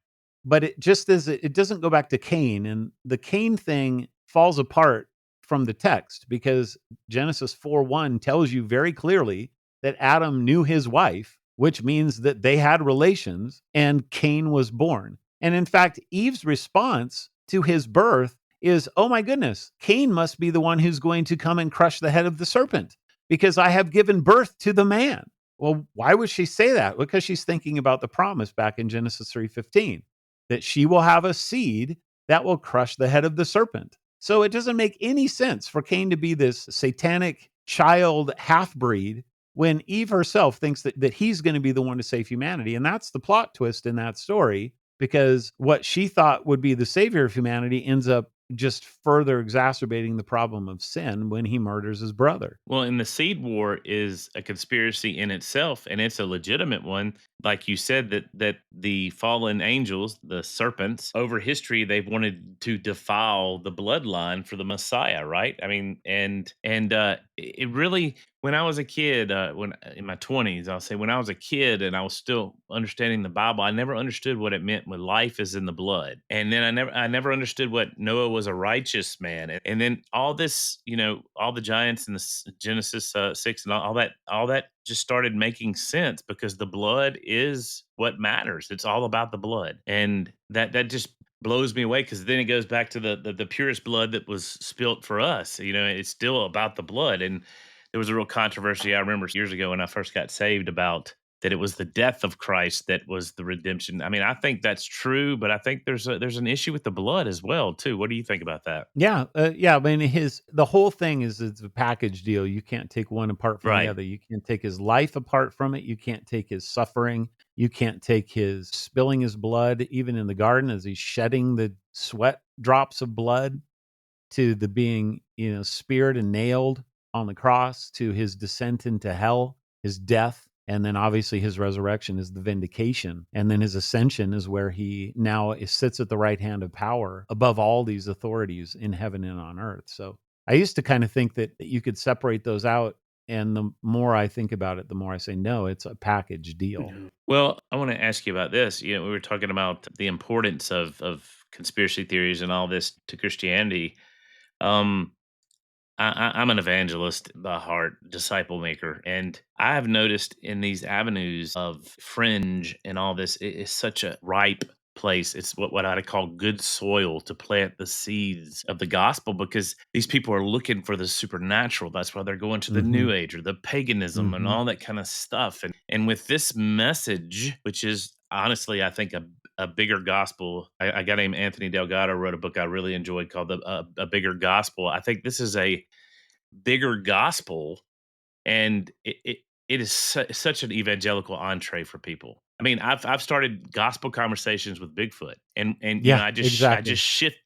But it just is, it doesn't go back to Cain. And the Cain thing falls apart from the text because Genesis 4:1 tells you very clearly that Adam knew his wife, which means that they had relations and Cain was born. And in fact, Eve's response to his birth is, oh my goodness, Cain must be the one who's going to come and crush the head of the serpent because I have given birth to the man. Well, why would she say that? Because she's thinking about the promise back in Genesis 3:15 that she will have a seed that will crush the head of the serpent. So it doesn't make any sense for Cain to be this satanic child half breed when Eve herself thinks that he's going to be the one to save humanity. And that's the plot twist in that story, because what she thought would be the savior of humanity ends up just further exacerbating the problem of sin when he murders his brother. Well, and the seed war is a conspiracy in itself, and it's a legitimate one. Like you said, that the fallen angels, the serpents, over history, they've wanted to defile the bloodline for the Messiah, right? I mean, and it really, when I was a kid, when in my 20s, I'll say when I was a kid and I was still understanding the Bible, I never understood what it meant when life is in the blood. And then I never understood what Noah was a righteous man. And then all this, all the giants in the Genesis 6 and all that just started making sense because the blood is what matters. It's all about the blood. And that just blows me away because then it goes back to the purest blood that was spilt for us. It's still about the blood. And there was a real controversy I remember years ago when I first got saved about that it was the death of Christ that was the redemption. I mean, I think that's true, but I think there's an issue with the blood as well too. What do you think about that? Yeah, yeah. I mean, the whole thing is it's a package deal. You can't take one apart from the Right. other. You can't take his life apart from it. You can't take his suffering. You can't take his spilling his blood, even in the garden as he's shedding the sweat drops of blood, to the being, speared and nailed on the cross, to his descent into hell, his death, And then obviously his resurrection is the vindication. And then his ascension is where he now sits at the right hand of power above all these authorities in heaven and on earth. So I used to kind of think that you could separate those out. And the more I think about it, the more I say, no, it's a package deal. Well, I want to ask you about this. We were talking about the importance of conspiracy theories and all this to Christianity. Um, I'm an evangelist by heart, disciple maker, and I have noticed in these avenues of fringe and all this, it is such a ripe place. It's what I'd call good soil to plant the seeds of the gospel because these people are looking for the supernatural. That's why they're going to the New Age or the paganism and all that kind of stuff. And with this message, which is honestly, I think a bigger gospel. A guy named Anthony Delgado wrote a book I really enjoyed called a Bigger Gospel. I think this is a bigger gospel, and it is such an evangelical entree for people. I mean, I've started gospel conversations with Bigfoot, and Yeah, I exactly.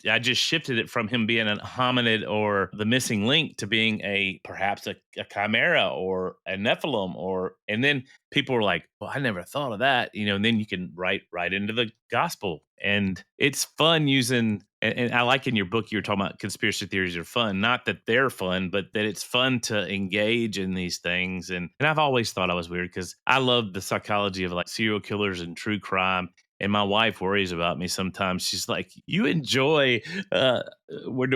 I just shifted it from him being an hominid or the missing link to being perhaps a chimera or a Nephilim, and then people were like, well, I never thought of that, and then you can write right into the gospel, and it's fun using. And I like in your book, you were talking about conspiracy theories are fun. Not that they're fun, but that it's fun to engage in these things. And I've always thought I was weird because I love the psychology of like serial killers and true crime. And my wife worries about me sometimes. She's like, "You enjoy." We're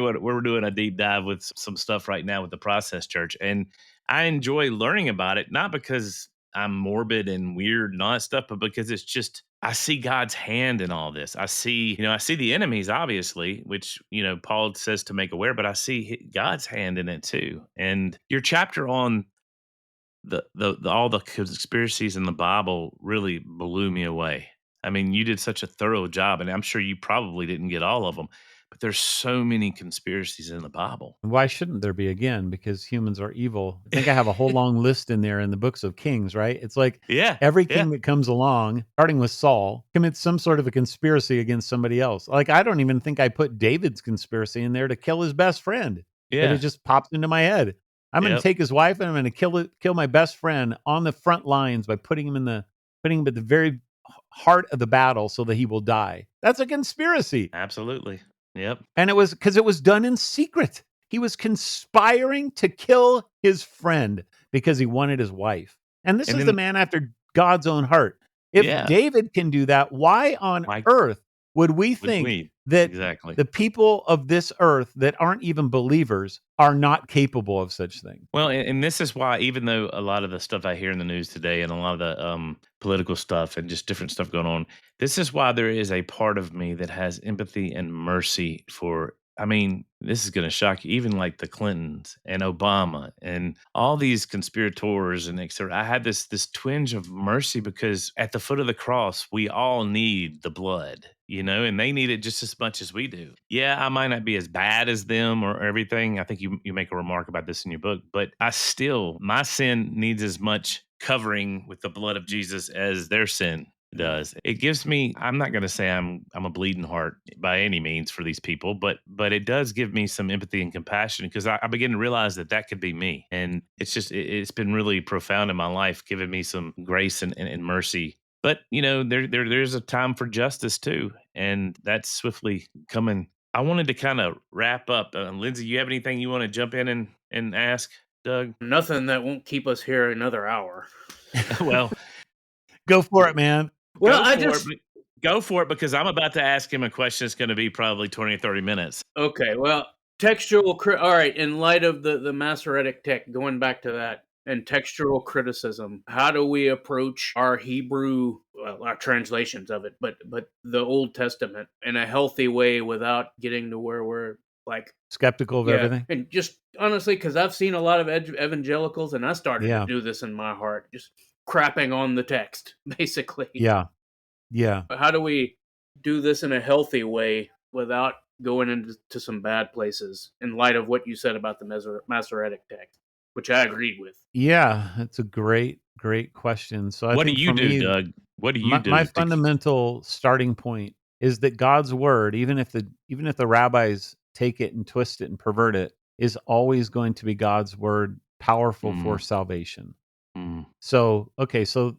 doing a deep dive with some stuff right now with the Process Church, and I enjoy learning about it. Not because I'm morbid and weird and all that stuff, but because it's just I see God's hand in all this. I see the enemies, obviously, which, Paul says to make aware, but I see God's hand in it too. And your chapter on the all the conspiracies in the Bible really blew me away. I mean, you did such a thorough job, and I'm sure you probably didn't get all of them, but there's so many conspiracies in the Bible. Why shouldn't there be again? Because humans are evil. I think I have a whole long list in there in the books of Kings, right? It's like Yeah, every yeah, king that comes along, starting with Saul, commits some sort of a conspiracy against somebody else. Like, I don't even think I put David's conspiracy in there to kill his best friend, but it yeah, just pops into my head. I'm going to yep, take his wife and I'm going to kill my best friend on the front lines by putting him at the very heart of the battle so that he will die. That's a conspiracy. absolutely, yep. And it was because it was done in secret. He was conspiring to kill his friend because he wanted his wife. And this And is the then, man after God's own heart. If yeah, David can do that, why on why earth would we would think we? that Exactly. the people of this earth that aren't even believers are not capable of such things? Well, and this is why, even though a lot of the stuff I hear in the news today and a lot of the political stuff and just different stuff going on, this is why there is a part of me that has empathy and mercy for. I mean, this is going to shock you. Even like the Clintons and Obama and all these conspirators and etc. I had this twinge of mercy because at the foot of the cross, we all need the blood, and they need it just as much as we do. Yeah, I might not be as bad as them or everything. I think you make a remark about this in your book, but my sin needs as much covering with the blood of Jesus as their sin does. It gives me, I'm not going to say I'm a bleeding heart by any means for these people, but it does give me some empathy and compassion because I begin to realize that could be me. And it's just it's been really profound in my life, giving me some grace and mercy. But there's a time for justice too, and that's swiftly coming. I wanted to kind of wrap up. Lindsay, you have anything you want to jump in and ask Doug? Nothing that won't keep us here another hour. Well, Go for it, man. Well, go for it. Go for it because I'm about to ask him a question that's going to be probably 20 or 30 minutes. okay. Well, all right. In light of the Masoretic Text, going back to that and textual criticism, how do we approach our Hebrew, our translations of it, but the Old Testament in a healthy way without getting to where we're like Skeptical of everything? and just honestly, because I've seen a lot of evangelicals, and I started Yeah. to do this in my heart, just crapping on the text, basically. Yeah. Yeah. How do we do this in a healthy way without going into some bad places in light of what you said about the Masoretic Text, which I agreed with? Yeah. That's a great question. So I What do think you for do, me, Doug? What do you my do to fundamental starting point is that God's word, even if the rabbis take it and twist it and pervert it, is always going to be God's word, powerful for Mm, salvation. mm, So okay, so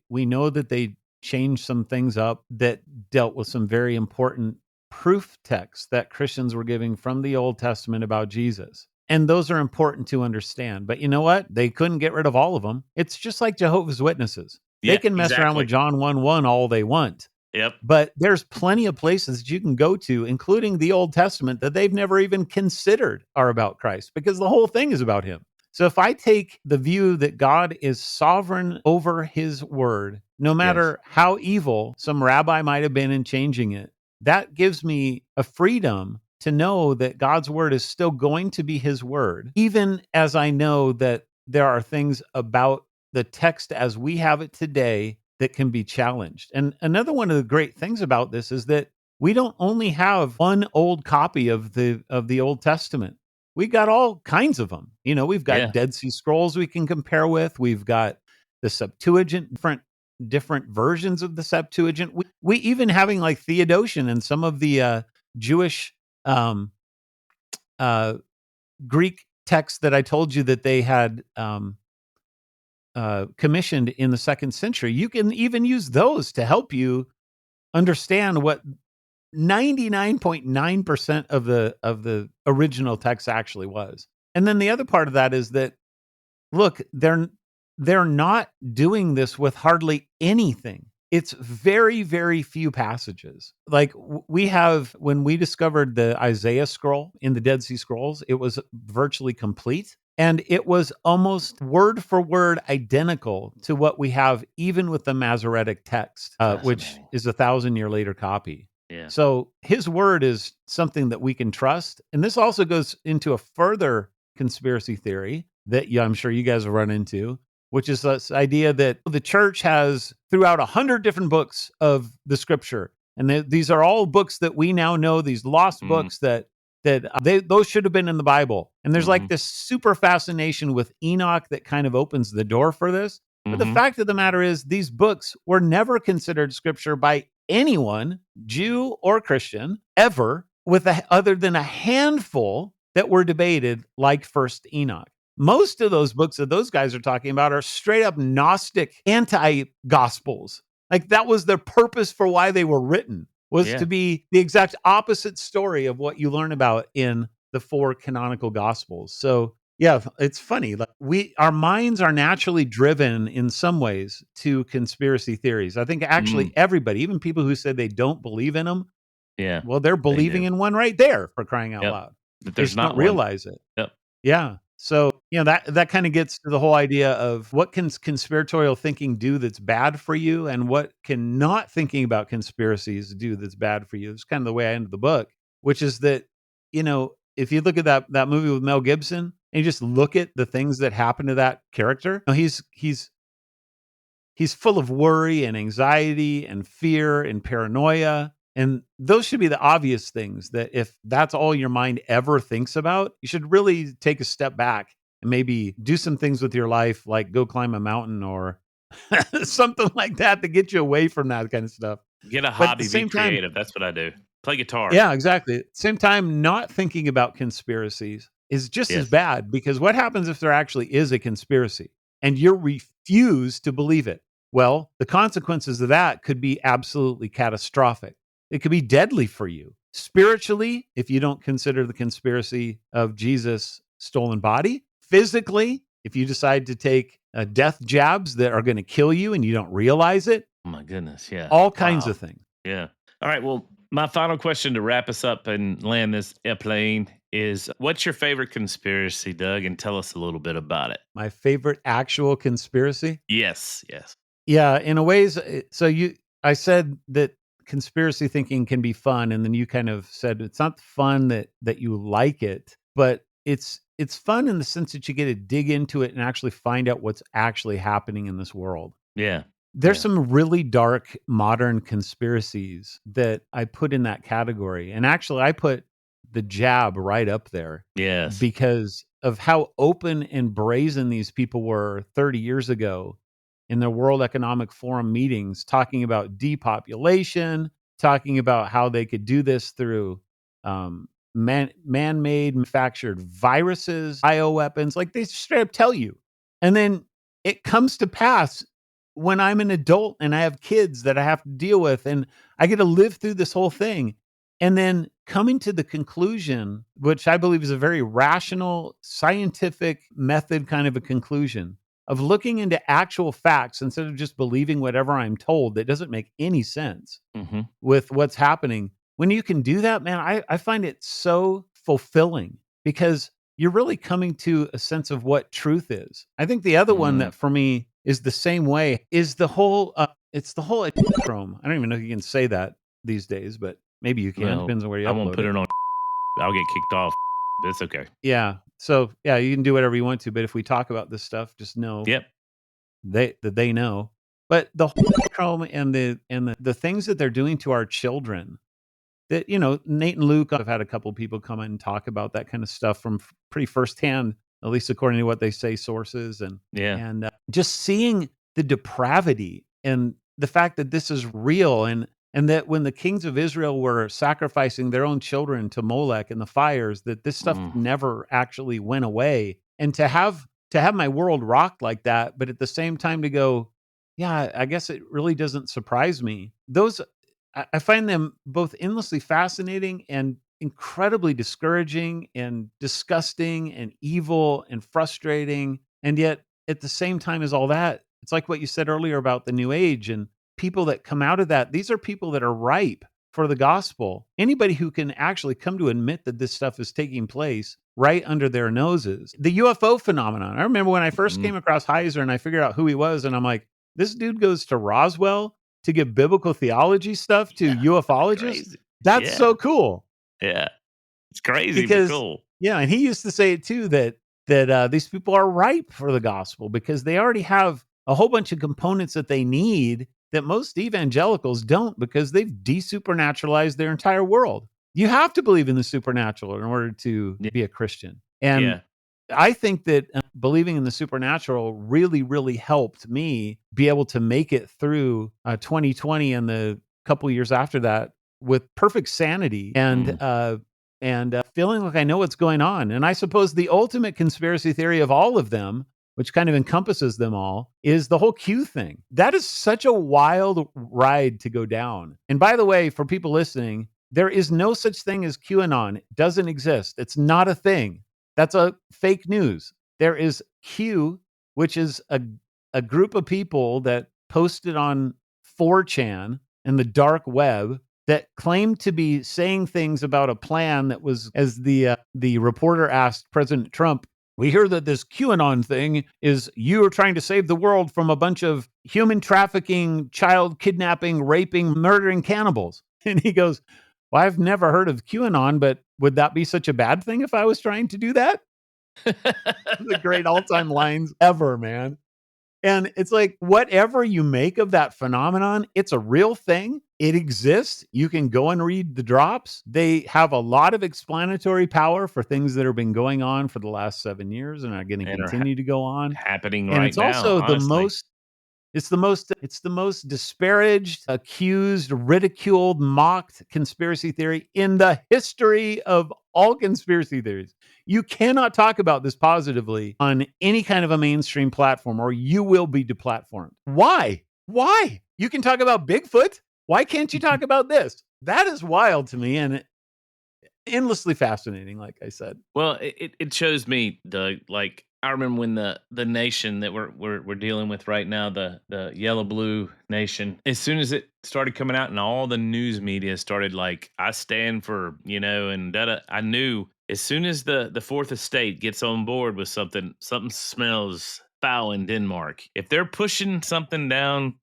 we know that they changed some things up that dealt with some very important proof texts that Christians were giving from the Old Testament about Jesus. And those are important to understand. But you know what? They couldn't get rid of all of them. It's just like Jehovah's Witnesses. They Yeah, can mess around with exactly. John 1:1 all they want. Yep. But there's plenty of places that you can go to, including the Old Testament, that they've never even considered are about Christ, because the whole thing is about him. So if I take the view that God is sovereign over his word, no Yes. matter how evil some rabbi might have been in changing it, that gives me a freedom to know that God's word is still going to be his word, even as I know that there are things about the text as we have it today that can be challenged. And another one of the great things about this is that we don't only have one old copy of the Old Testament. We got all kinds of them. You know, we've got Yeah. Dead Sea Scrolls we can compare with. We've got the Septuagint, different versions of the Septuagint. We even having like Theodotion and some of the Jewish um, Greek texts that I told you that they had commissioned in the 2nd century. You can even use those to help you understand what 99.9% of the original text actually was. And then the other part of that is that, look, they're not doing this with hardly anything. It's very, very few passages. Like we have, when we discovered the Isaiah scroll in the Dead Sea Scrolls, it was virtually complete. And it was almost word for word identical to what we have even with the Masoretic Text, which Fascinating. is a 1,000-year later copy. Yeah. So his word is something that we can trust. And this also goes into a further conspiracy theory that I'm sure you guys will run into, which is this idea that the church has throughout 100 different books of the scripture. And these are all books that we now know, these lost books that those should have been in the Bible. And there's like this super fascination with Enoch that kind of opens the door for this. But the fact of the matter is, these books were never considered scripture by anyone, Jew or Christian, ever, other than a handful that were debated, like First Enoch. Most of those books that those guys are talking about are straight up Gnostic anti-gospels. Like that was their purpose for why they were written, was to be the exact opposite story of what you learn about in the 4 canonical gospels. So yeah, it's funny. Like our minds are naturally driven in some ways to conspiracy theories. I think actually everybody, even people who say they don't believe in them, Yeah. well, they're believing in one right there, for crying out loud. That They there's just not don't one. realize it. Yep. Yeah. So, you know, that kind of gets to the whole idea of what can conspiratorial thinking do that's bad for you, and what can not thinking about conspiracies do that's bad for you. It's kind of the way I ended the book, which is that, you know, if you look at that movie with Mel Gibson and you just look at the things that happen to that character, you know, he's full of worry and anxiety and fear and paranoia. And those should be the obvious things that if that's all your mind ever thinks about, you should really take a step back and maybe do some things with your life, like go climb a mountain or something like that to get you away from that kind of stuff. Get a But at the hobby, be same time, creative. That's what I do. Play guitar. yeah, exactly. At the same time, not thinking about conspiracies is just as Yes. bad, because what happens if there actually is a conspiracy and you refuse to believe it? Well, the consequences of that could be absolutely catastrophic. It could be deadly for you. Spiritually, if you don't consider the conspiracy of Jesus' stolen body. Physically, if you decide to take death jabs that are going to kill you and you don't realize it. Oh my goodness. Yeah. All kinds Wow. of things. Yeah. All right. Well, my final question to wrap us up and land this airplane is, what's your favorite conspiracy, Doug? And tell us a little bit about it. My favorite actual conspiracy? Yes. Yes. Yeah, in a ways. So I said that conspiracy thinking can be fun, and then you kind of said it's not fun that you like it, but it's fun in the sense that you get to dig into it and actually find out what's actually happening in this world. Yeah. There's some really dark modern conspiracies that I put in that category, and actually I put the jab right up there. Yes. Because of how open and brazen these people were 30 years ago in their World Economic Forum meetings, talking about depopulation, talking about how they could do this through man-made manufactured viruses, bioweapons. Like they straight up tell you. And then it comes to pass when I'm an adult and I have kids that I have to deal with, and I get to live through this whole thing. And then coming to the conclusion, which I believe is a very rational, scientific method kind of a conclusion, of looking into actual facts instead of just believing whatever I'm told that doesn't make any sense Mm-hmm. with what's happening. When you can do that, man, I find it so fulfilling because you're really coming to a sense of what truth is. I think the other one that for me is the same way is the whole, it's the whole chrome. I don't even know if you can say that these days, but maybe you can. Well, Depends on where you I upload won't put it on. I'll get kicked off. But it's okay. Yeah. So yeah, you can do whatever you want to, but if we talk about this stuff, just know Yep. that they know. But the whole chrome and the things that they're doing to our children, that, you know, Nate and Luke, I've had a couple people come in and talk about that kind of stuff from pretty firsthand, at least according to what they say sources, and Yeah. just seeing the depravity and the fact that this is real, and that when the kings of Israel were sacrificing their own children to Molech in the fires, that this stuff never actually went away. And to have my world rocked like that, but at the same time to go, yeah, I guess it really doesn't surprise me. Those, I find them both endlessly fascinating and incredibly discouraging and disgusting and evil and frustrating. And yet, at the same time as all that, it's like what you said earlier about the New Age and people that come out of that. These are people that are ripe for the gospel. Anybody who can actually come to admit that this stuff is taking place right under their noses. The UFO phenomenon. I remember when I first came across Heiser and I figured out who he was, and I'm like, this dude goes to Roswell to give biblical theology stuff to ufologists. Crazy. That's so cool. Yeah. It's crazy, Because, but cool. yeah, and he used to say it too, that these people are ripe for the gospel because they already have a whole bunch of components that they need that most evangelicals don't, because they've desupernaturalized their entire world. You have to believe in the supernatural in order to be a Christian. And I think that believing in the supernatural really, really helped me be able to make it through 2020 and the couple years after that with perfect sanity and feeling like I know what's going on. And I suppose the ultimate conspiracy theory of all of them, which kind of encompasses them all, is the whole Q thing. That is such a wild ride to go down. And by the way, for people listening, there is no such thing as QAnon. It doesn't exist. It's not a thing. That's a fake news. There is Q, which is a group of people that posted on 4chan and the dark web that claimed to be saying things about a plan that was, as the reporter asked President Trump, we hear that this QAnon thing is you are trying to save the world from a bunch of human trafficking, child kidnapping, raping, murdering cannibals. And he goes, well, I've never heard of QAnon, but would that be such a bad thing if I was trying to do that? The great all-time lines ever, man. And it's like, whatever you make of that phenomenon, it's a real thing. It exists. You can go and read the drops. They have a lot of explanatory power for things that have been going on for the last 7 years and are going to continue to go on. Happening And right it's now, also honestly. it's the most disparaged, accused, ridiculed, mocked conspiracy theory in the history of all conspiracy theories. You cannot talk about this positively on any kind of a mainstream platform, or you will be deplatformed. Why? Why? You can talk about Bigfoot. Why can't you talk about this? That is wild to me and endlessly fascinating, like I said. Well, it shows me, Doug, like I remember when the nation that we're dealing with right now, the yellow blue nation, as soon as it started coming out and all the news media started like, I stand for, and da I knew as soon as the fourth estate gets on board with something smells foul in Denmark. If they're pushing something down,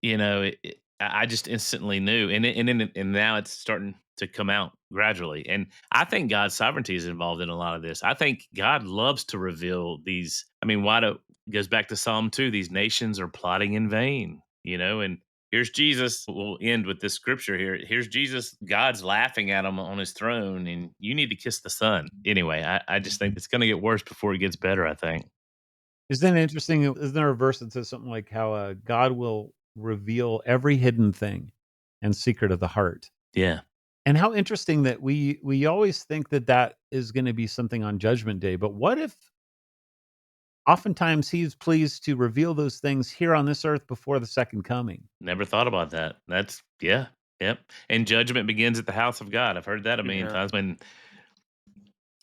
I just instantly knew, and now it's starting to come out gradually. And I think God's sovereignty is involved in a lot of this. I think God loves to reveal these. I mean, goes back to Psalm 2, these nations are plotting in vain, and here's Jesus. We'll end with this scripture here. Here's Jesus. God's laughing at him on his throne, and you need to kiss the Son. Anyway, I just think it's going to get worse before it gets better, I think. Isn't it interesting? Isn't there a verse that says something like how God will reveal every hidden thing and secret of the heart? Yeah. And how interesting that we always think that is going to be something on Judgment Day. But what if oftentimes he is pleased to reveal those things here on this earth before the second coming. Never thought about that. That's yeah, yep. And judgment begins at the house of God. I've heard that a million Yeah. times. When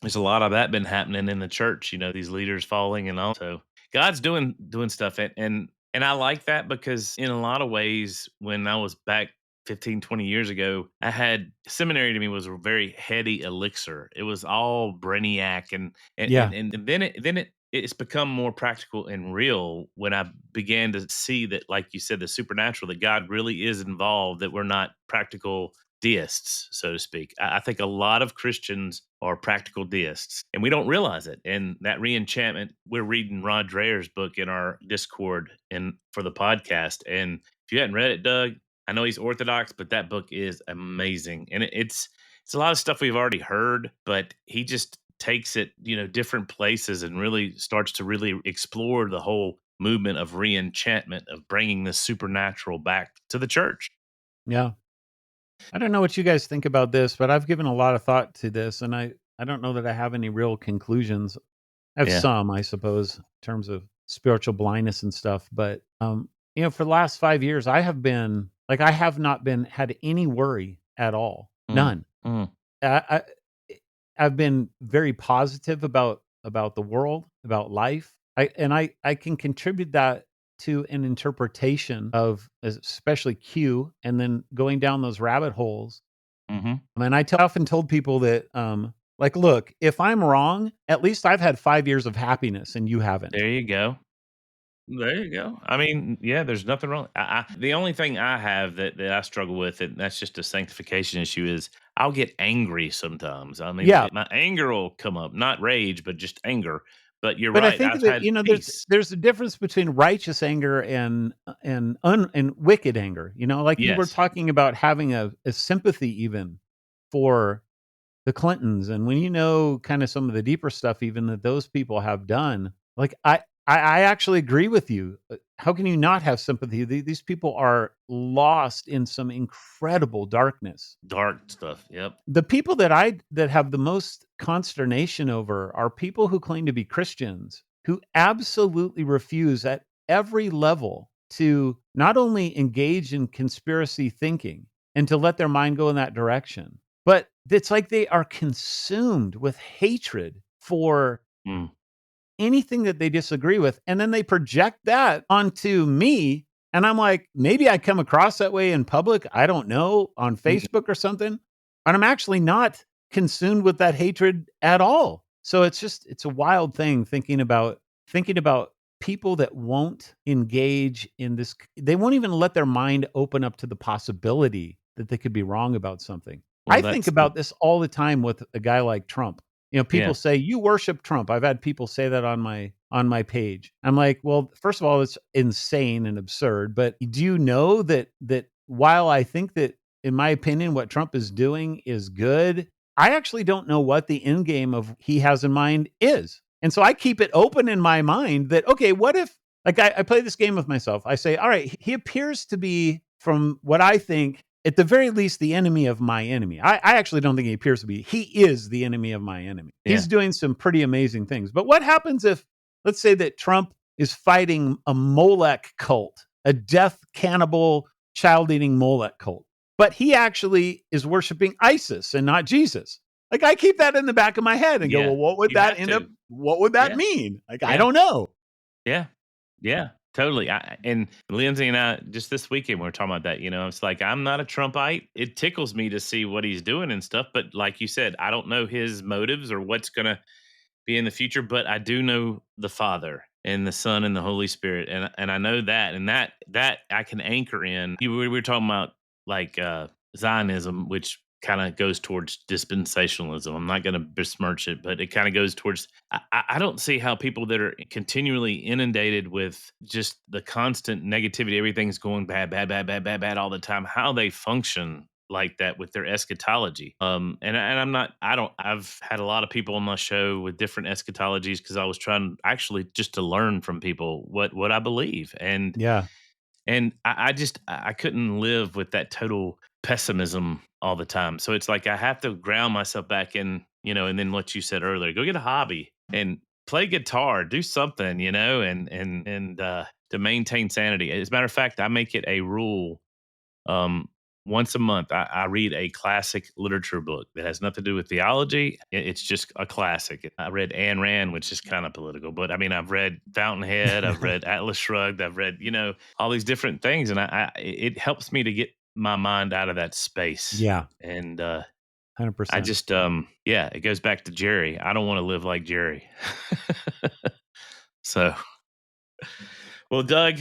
there's a lot of that been happening in the church, these leaders falling and all. So God's doing stuff, and I like that, because in a lot of ways, when I was back 15, 20 years ago, I had seminary. To me, was a very heady elixir. It was all brainiac, Yeah. and then it's become more practical and real when I began to see that, like you said, the supernatural, that God really is involved, that we're not practical deists, so to speak. I think a lot of Christians are practical deists, and we don't realize it. And that reenchantment, we're reading Rod Dreher's book in our Discord and for the podcast. And if you hadn't read it, Doug, I know he's Orthodox, but that book is amazing. And it's a lot of stuff we've already heard, but he just takes it, different places, and really starts to really explore the whole movement of reenchantment, of bringing the supernatural back to the church. Yeah. I don't know what you guys think about this, but I've given a lot of thought to this, and I don't know that I have any real conclusions. I have Yeah. some, I suppose, in terms of spiritual blindness and stuff. But for the last 5 years, I have not had any worry at all, Mm, none. mm. I, I've been very positive about the world, about life. I can contribute that to an interpretation of especially Q, and then going down those rabbit holes. Mhm. And often told people that, like, look, if I'm wrong, at least I've had 5 years of happiness and you haven't. There you go. There you go. I mean, yeah, there's nothing wrong. The only thing I have that I struggle with, and that's just a sanctification issue, is I'll get angry sometimes. I mean, Yeah, my anger will come up, not rage, but just anger. But you're but I right. think I've that had there's peace. there's a difference between righteous anger and wicked anger. Like you were Yes. talking about having a sympathy even for the Clintons, and when kind of some of the deeper stuff even that those people have done, like I actually agree with you. How can you not have sympathy? These people are lost in some incredible darkness. Dark stuff. Yep. The people that have the most consternation over are people who claim to be Christians, who absolutely refuse at every level to not only engage in conspiracy thinking and to let their mind go in that direction, but it's like they are consumed with hatred for Mm. anything that they disagree with, and then they project that onto me, and I'm like, maybe I come across that way in public, I don't know, on Mm. Facebook or something, and I'm actually not consumed with that hatred at all. So it's a wild thing thinking about people that won't engage in this. They won't even let their mind open up to the possibility that they could be wrong about something. Well, I think that's the about this all the time with a guy like Trump. yeah. People say you worship Trump. I've had people say that on my page. I'm like, well, first of all, it's insane and absurd. But do you know that while I think that, in my opinion, what Trump is doing is good, I actually don't know what the end game of he has in mind is. And so I keep it open in my mind that, okay, what if, like, I play this game with myself. I say, all right, he appears to be, from what I think, at the very least, the enemy of my enemy. I actually don't think he appears to be. He is the enemy of my enemy. Yeah. He's doing some pretty amazing things. But what happens if, let's say that Trump is fighting a Molech cult, a death cannibal, child eating Molech cult, but he actually is worshiping ISIS and not Jesus? Like, I keep that in the back of my head and go, Yeah. well, what would You that have to. what would that Yeah. mean? Like, I Yeah. don't know. Yeah. Yeah. Totally. And Lindsay and I, just this weekend, we were talking about that. It's like, I'm not a Trumpite. It tickles me to see what he's doing and stuff. But like you said, I don't know his motives or what's going to be in the future. But I do know the Father and the Son and the Holy Spirit. And I know that. And that I can anchor in. We were talking about, like, Zionism, which kind of goes towards dispensationalism. I'm not going to besmirch it, but it kind of goes towards. I don't see how people that are continually inundated with just the constant negativity, everything's going bad, bad, bad, bad, bad, bad all the time, how they function like that with their eschatology. And I've had a lot of people on my show with different eschatologies, because I was trying actually just to learn from people what I believe. Yeah. And I couldn't live with that total pessimism all the time. So it's like I have to ground myself back in, and then what you said earlier, go get a hobby and play guitar, do something, and to maintain sanity. As a matter of fact, I make it a rule. Once a month, I read a classic literature book that has nothing to do with theology. It's just a classic. I read Ayn Rand, which is kind of political, but I mean, I've read Fountainhead, I've read Atlas Shrugged, I've read, all these different things, and it helps me to get my mind out of that space. Yeah, and 100%. I just, it goes back to Jerry. I don't want to live like Jerry. So, well, Doug,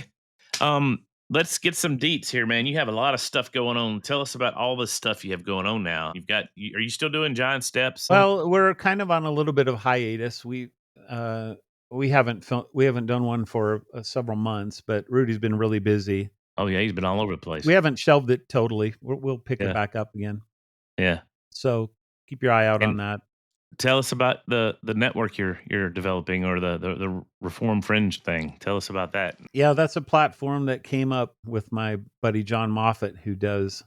let's get some deets here, man. You have a lot of stuff going on. Tell us about all this stuff you have going on now. Are you still doing Giant Steps? Well, we're kind of on a little bit of hiatus. We haven't done one for several months, but Rudy's been really busy. Oh yeah, he's been all over the place. We haven't shelved it totally. We'll pick it back up again. Yeah. So keep your eye out on that. Tell us about the network you're developing, or the Reform Fringe thing. Tell us about that. Yeah, that's a platform that came up with my buddy John Moffat, who does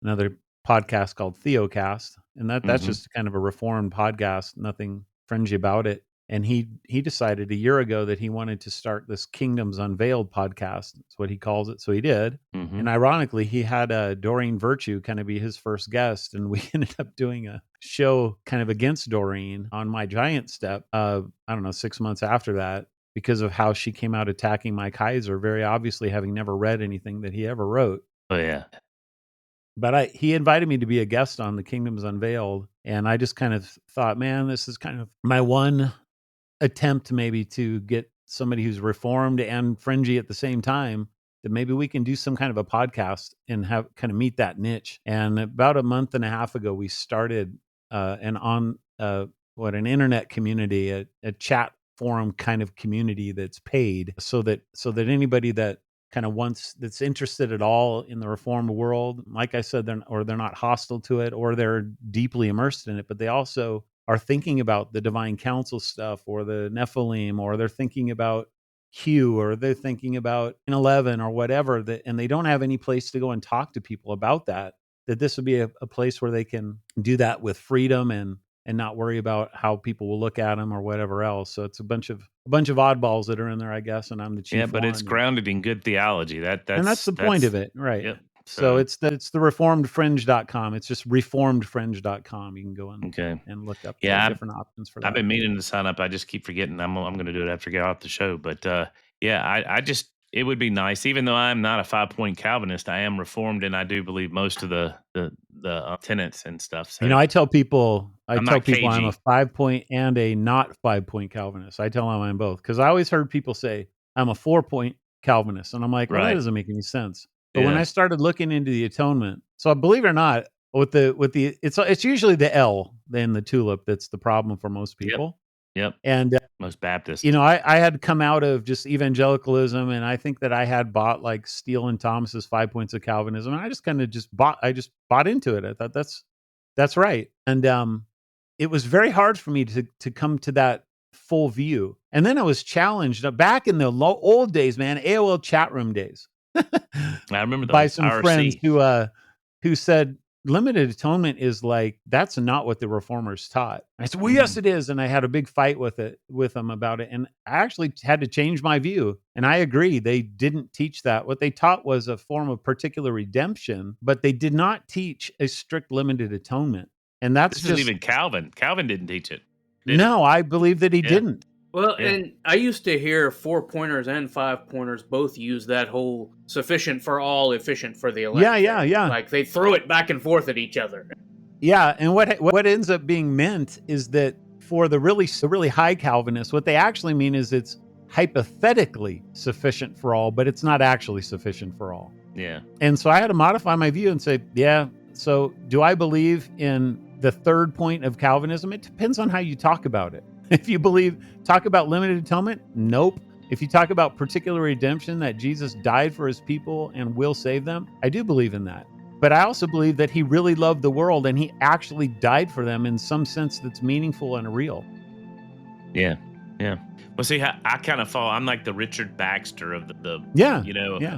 another podcast called Theocast, and that's just kind of a Reformed podcast, nothing fringy about it. And he decided a year ago that he wanted to start this Kingdoms Unveiled podcast. That's what he calls it. So he did. And ironically, he had Doreen Virtue kind of be his first guest. And we ended up doing a show kind of against Doreen on my Giant Step, 6 months after that, because of how she came out attacking Mike Heiser, very obviously having never read anything that he ever wrote. Oh, yeah. But he invited me to be a guest on the Kingdoms Unveiled. And I just kind of thought, man, this is kind of my one attempt maybe to get somebody who's Reformed and fringy at the same time, that maybe we can do some kind of a podcast and have kind of meet that niche. And about a month and a half ago, we started an internet community, a chat forum kind of community that's paid, so that anybody that kind of that's interested at all in the Reformed world, like I said, they're not hostile to it, or they're deeply immersed in it, but they also are thinking about the divine council stuff, or the Nephilim, or they're thinking about Q, or they're thinking about 11 or whatever, and they don't have any place to go and talk to people about that this would be a place where they can do that with freedom and not worry about how people will look at them or whatever else. So it's a bunch of oddballs that are in there, I guess, and I'm the chief. Yeah, but it's grounded in good theology. That's the point of it, right? Yep. So it's the reformedfringe.com. It's just reformedfringe.com. You can go and look up different options for that. I've been meaning to sign up. I just keep forgetting. I'm going to do it after I get off the show. But it would be nice, even though I'm not a 5-point Calvinist. I am Reformed, and I do believe most of the tenets and stuff. So, I tell people I'm a cagey. 5-point and a not 5-point Calvinist. I tell them I'm both, because I always heard people say I'm a 4-point Calvinist, and I'm like, well, that doesn't make any sense. But when I started looking into the atonement, so believe it or not, it's usually the L in the tulip that's the problem for most people. Yep. And most Baptists. I had come out of just evangelicalism, and I think that I had bought like Steele and Thomas's 5 points of Calvinism, and I just kind of bought into it. I thought that's right. And it was very hard for me to come to that full view. And then I was challenged back in the old days, man, AOL chat room days. I remember by some RC. friends who said limited atonement is like, that's not what the Reformers taught. I said, well, yes, it is. And I had a big fight with them about it. And I actually had to change my view. And I agree. They didn't teach that. What they taught was a form of particular redemption, but they did not teach a strict limited atonement. And that's this is even Calvin. Calvin didn't teach it. I believe that he didn't. Well, and I used to hear 4-pointers and 5-pointers both use that whole sufficient for all, efficient for the elect. Yeah. Like they throw it back and forth at each other. Yeah, and what ends up being meant is that for the really high Calvinists, what they actually mean is it's hypothetically sufficient for all, but it's not actually sufficient for all. Yeah. And so I had to modify my view and say, so do I believe in the third point of Calvinism? It depends on how you talk about it. If you talk about limited atonement, nope. If you talk about particular redemption, that Jesus died for his people and will save them, I do believe in that. But I also believe that he really loved the world and he actually died for them in some sense that's meaningful and real. Yeah. Well, see, I kind of fall. I'm like the Richard Baxter of the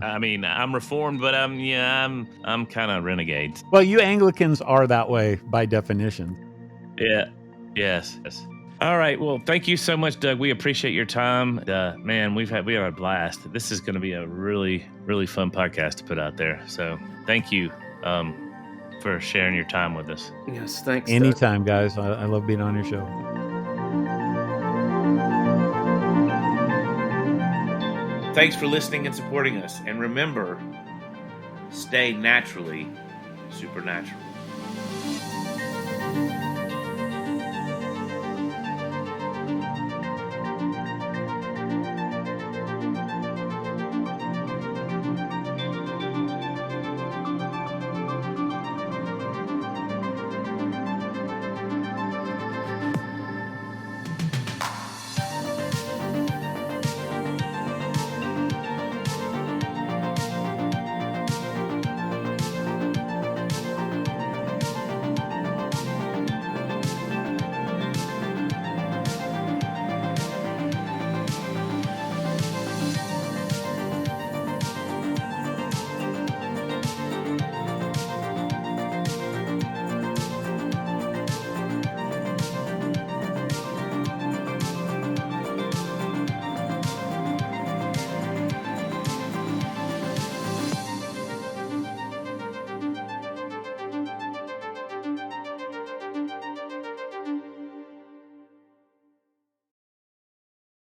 I mean, I'm Reformed, but I'm kind of renegade. Well, you Anglicans are that way by definition. Yeah. Yes. All right. Well, thank you so much, Doug. We appreciate your time. Man, we had a blast. This is going to be a really, really fun podcast to put out there. So thank you for sharing your time with us. Yes, thanks, Doug. Anytime, guys. I love being on your show. Thanks for listening and supporting us. And remember, stay naturally supernatural.